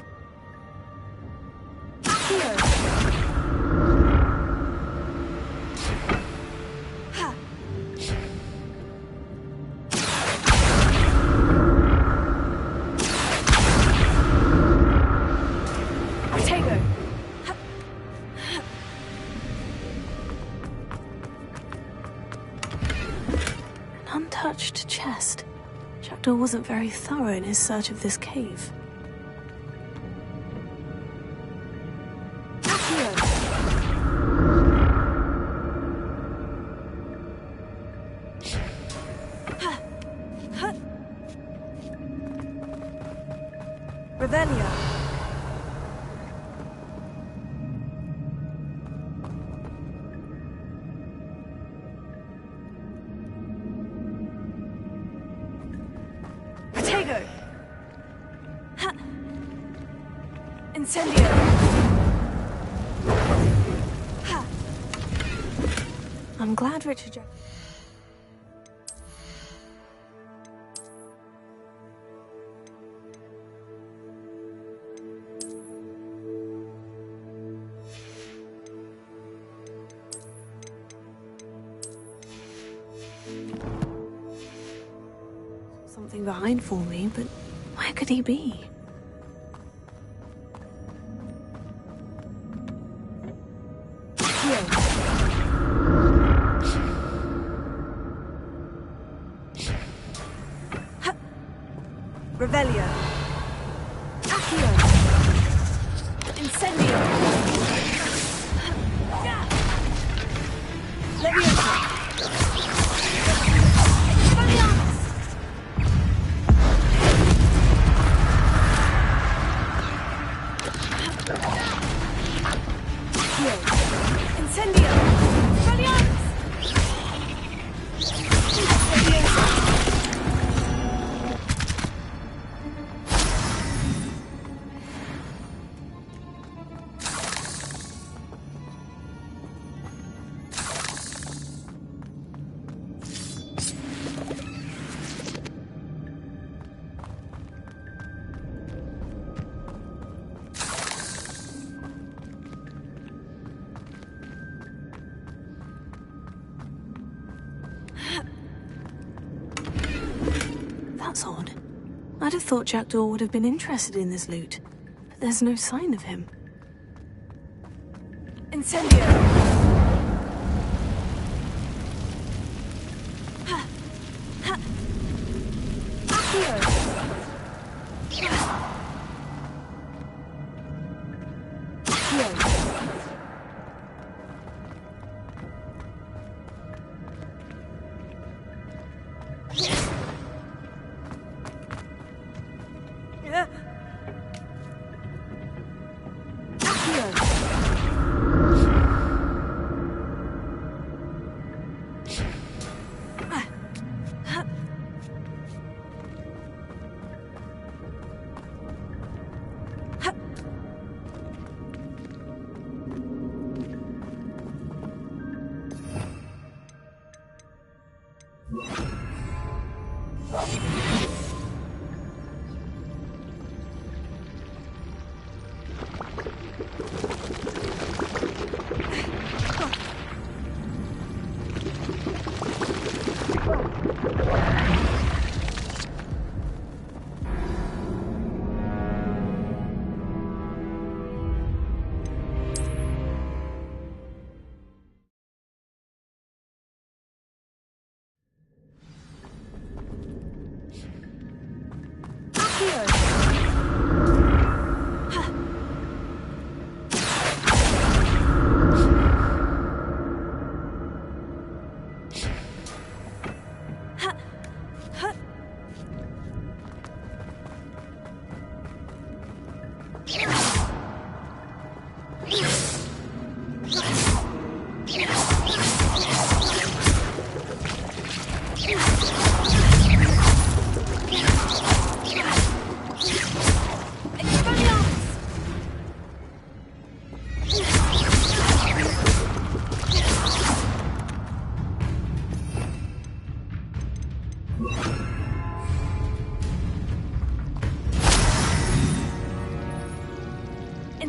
Untouched chest. Jackdaw wasn't very thorough in his search of this cave. Revelia. Incendio! I'm glad Richard Jack... something behind for me, but where could he be? Revelia. Accio. Incendio. Leviosa. Expelliarmus. Accio. Incendio. Expelliarmus. Leviosa. That's odd. I'd have thought Jackdaw would have been interested in this loot, but there's no sign of him. Incendio.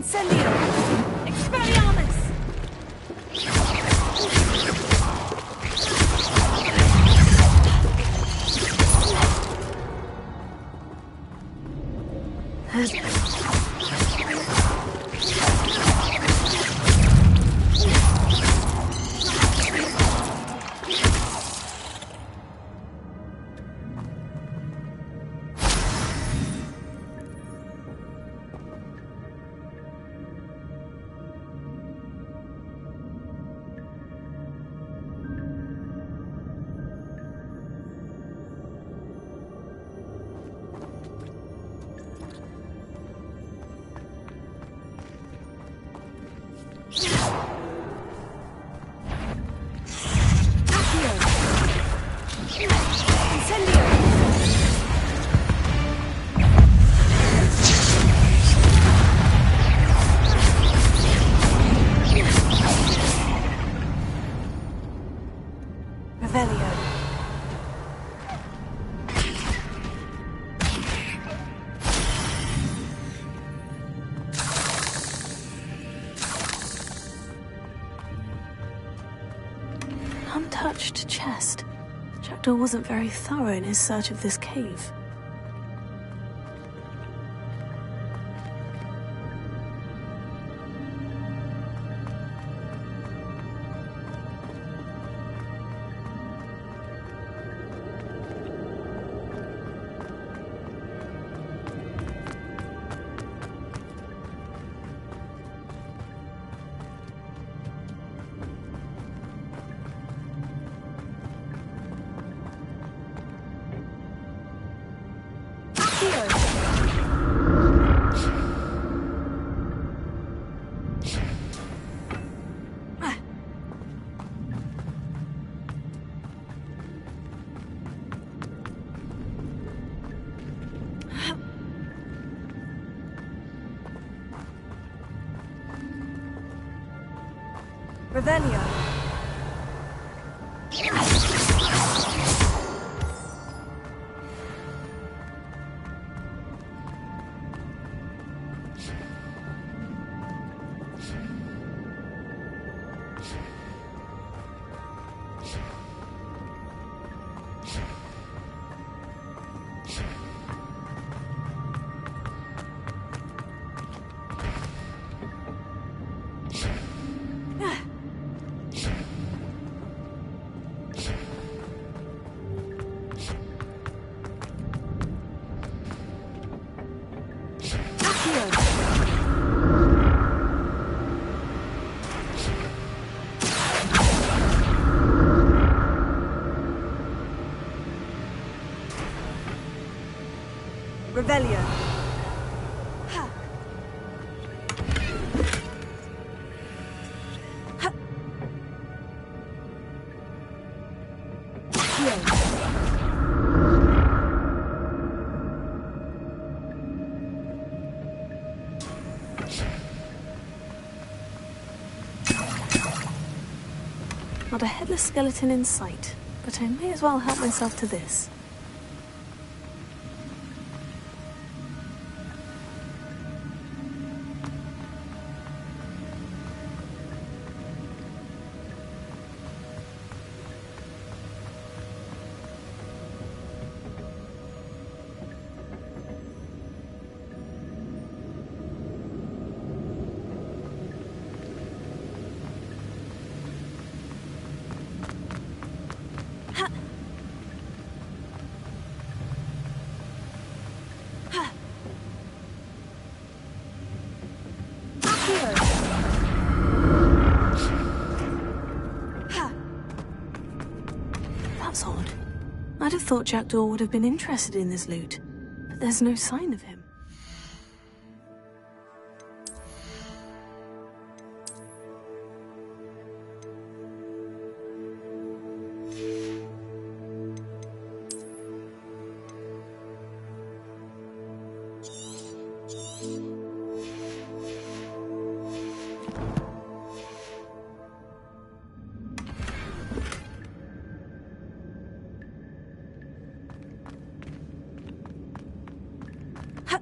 Incendio! Expelliarmus! Untouched chest. Jackdaw wasn't very thorough in his search of this cave. Revelio. Revelio. Ha. Ha. Not a headless skeleton in sight, but I may as well help myself to this. That's odd. I'd have thought Jackdaw would have been interested in this loot, but there's no sign of him. Ha!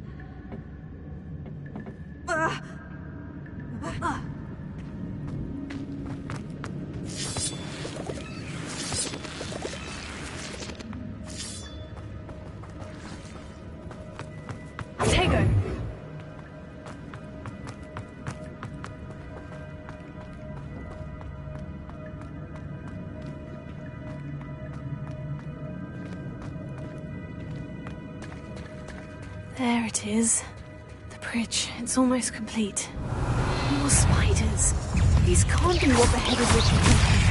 There it is. The bridge. It's almost complete. More spiders. These can't be what the headed witch is thinking.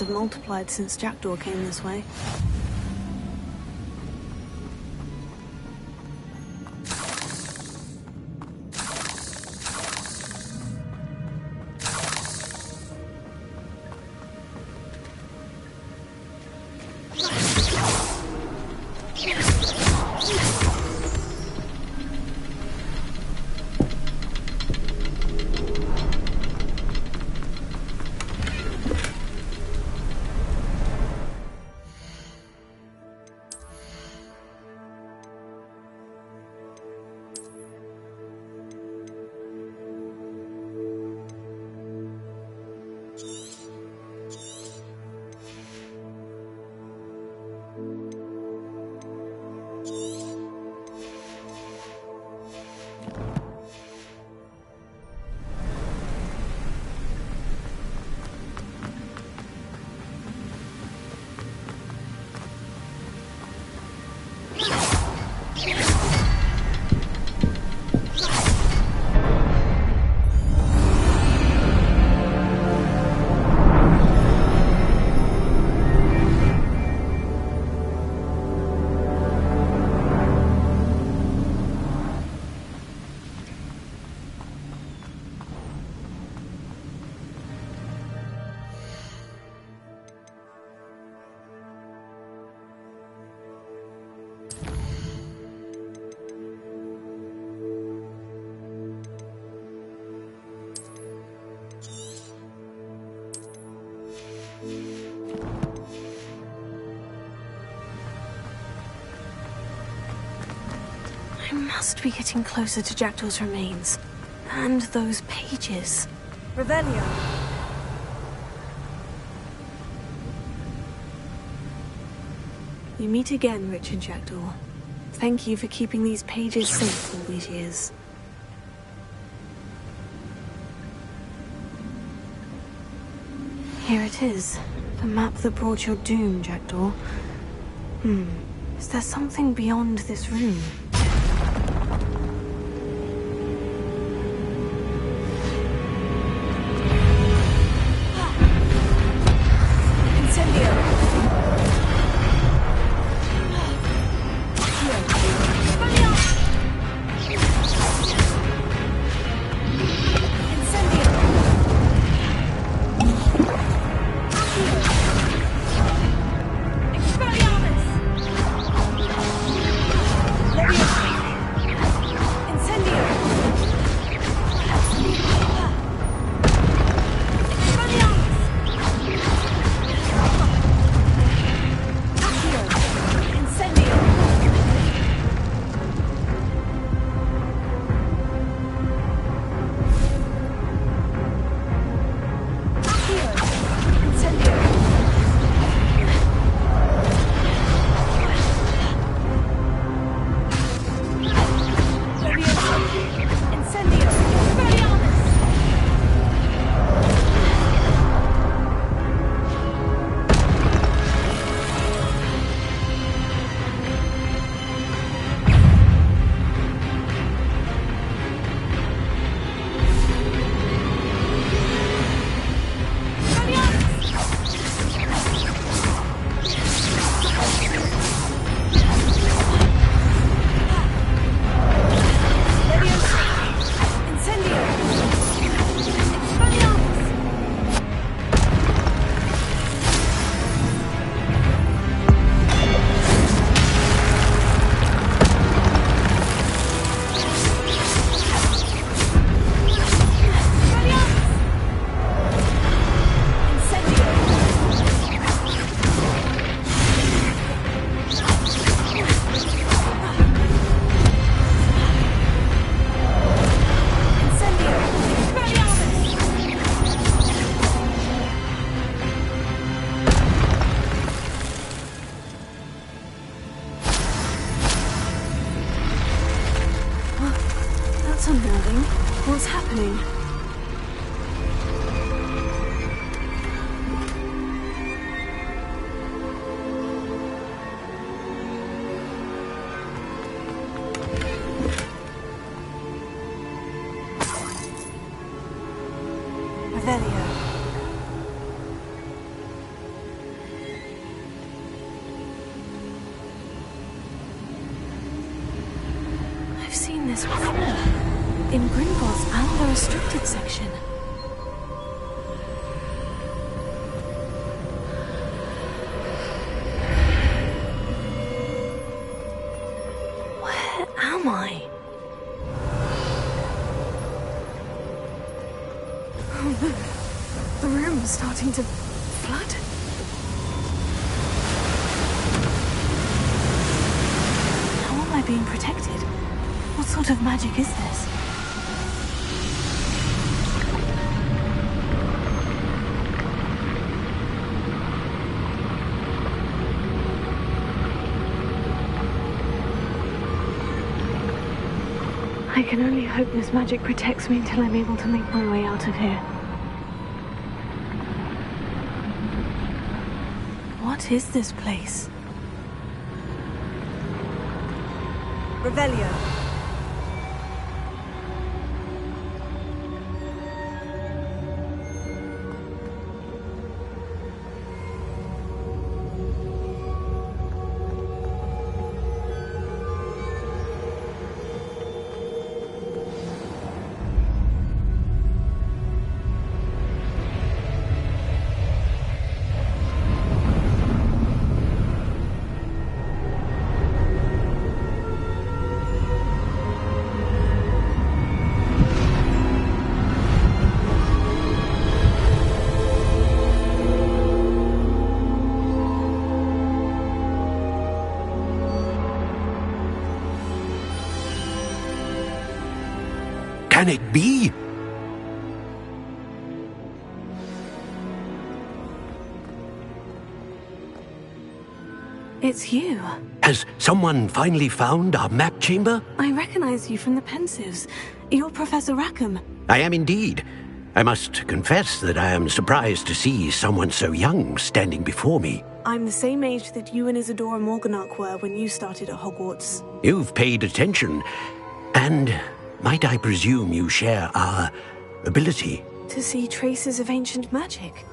Have multiplied since Jackdaw came this way. I must be getting closer to Jackdaw's remains. And those pages. Revelio. We meet again, Richard Jackdaw. Thank you for keeping these pages safe all these years. Here it is. The map that brought your doom, Jackdaw. Is there something beyond this room? Leviosa! That's unnerving. What's happening? Revelio. I've seen this before. In Gringotts and the restricted section. Where am I? Oh no. The room is starting to flood. How am I being protected? What sort of magic is this? I can only hope this magic protects me until I'm able to make my way out of here. What is this place? Revelio. Can it be? It's you. Has someone finally found our map chamber? I recognize you from the Pensives. You're Professor Rackham. I am indeed. I must confess that I am surprised to see someone so young standing before me. I'm the same age that you and Isadora Morganach were when you started at Hogwarts. You've paid attention, and might I presume you share our ability? To see traces of ancient magic?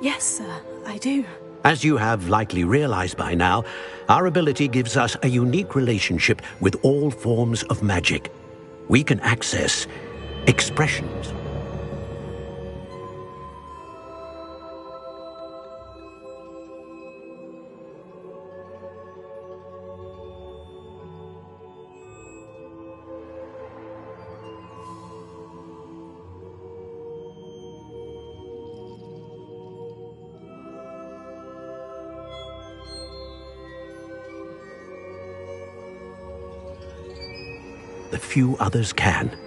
Yes, sir, I do. As you have likely realized by now, our ability gives us a unique relationship with all forms of magic. We can access expressions. The few others can.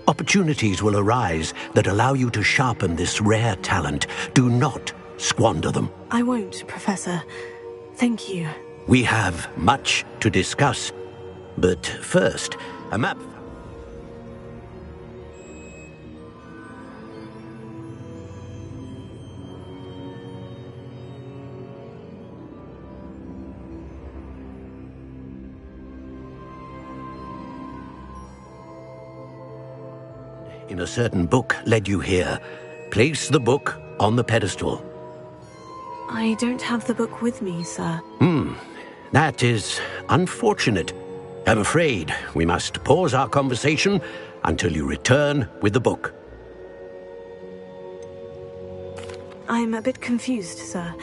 Opportunities will arise that allow you to sharpen this rare talent. Do not squander them. I won't, Professor. Thank you. We have much to discuss. But first, a map. In a certain book led you here. Place the book on the pedestal. I don't have the book with me, sir. That is unfortunate. I'm afraid we must pause our conversation until you return with the book. I'm a bit confused, sir.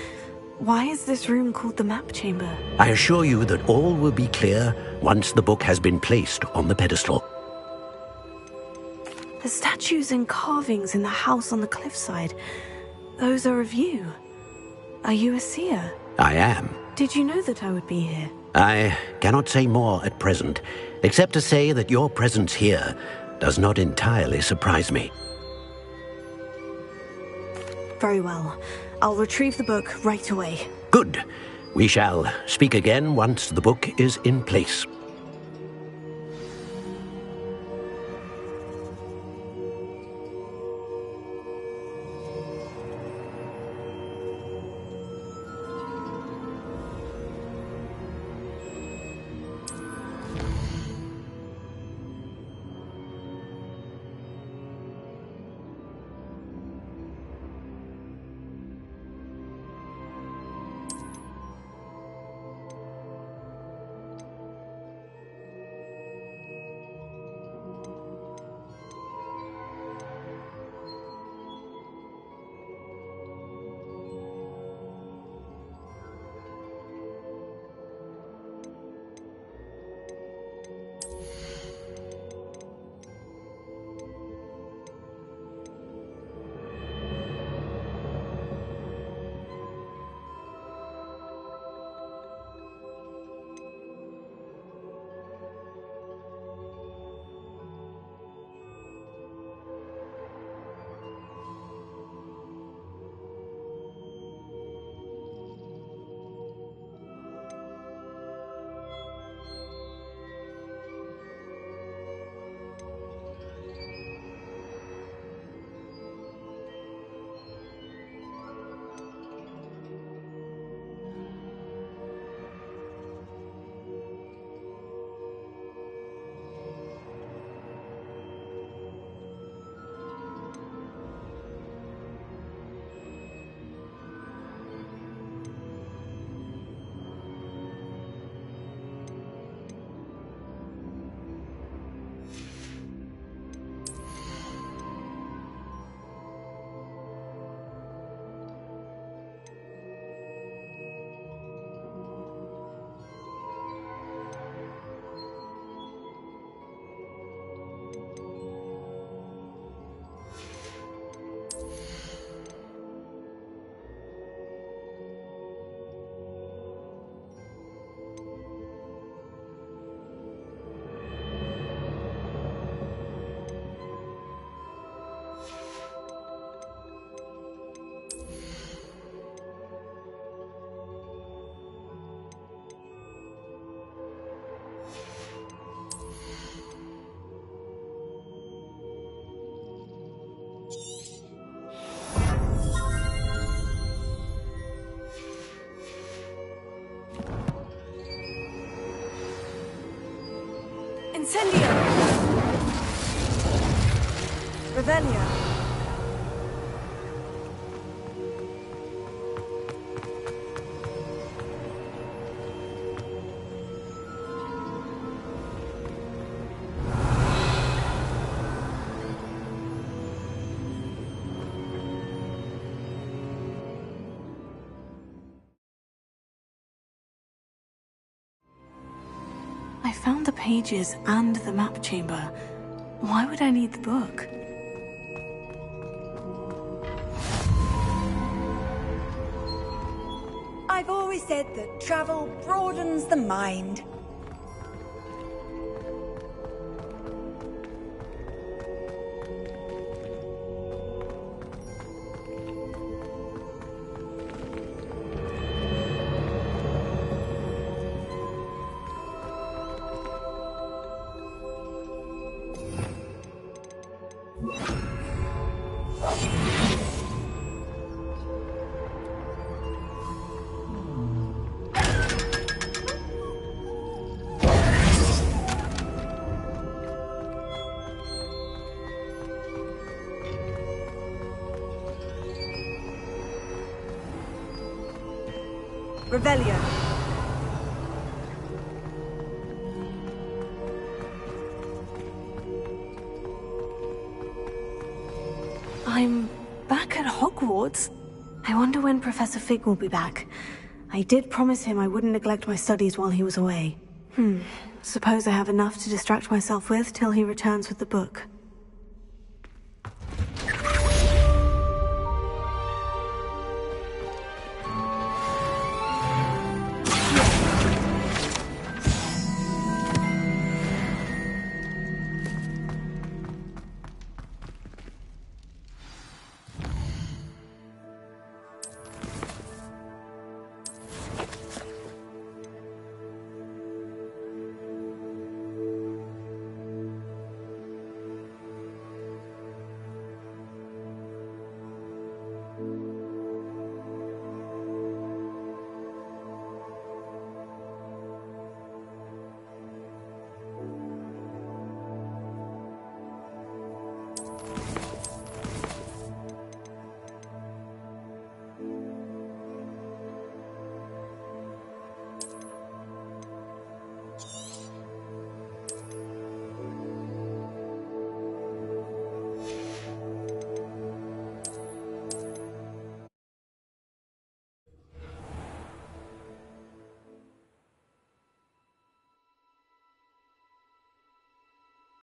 Why is this room called the map chamber? I assure you that all will be clear once the book has been placed on the pedestal. The statues and carvings in the house on the cliffside, those are of you. Are you a seer? I am. Did you know that I would be here? I cannot say more at present, except to say that your presence here does not entirely surprise me. Very well. I'll retrieve the book right away. Good. We shall speak again once the book is in place. Incendio! Revelio. I found the pages and the map chamber. Why would I need the book? I've always said that travel broadens the mind. Revelio. I'm back at Hogwarts. I wonder when Professor Fig will be back. I did promise him I wouldn't neglect my studies while he was away. Suppose I have enough to distract myself with till he returns with the book.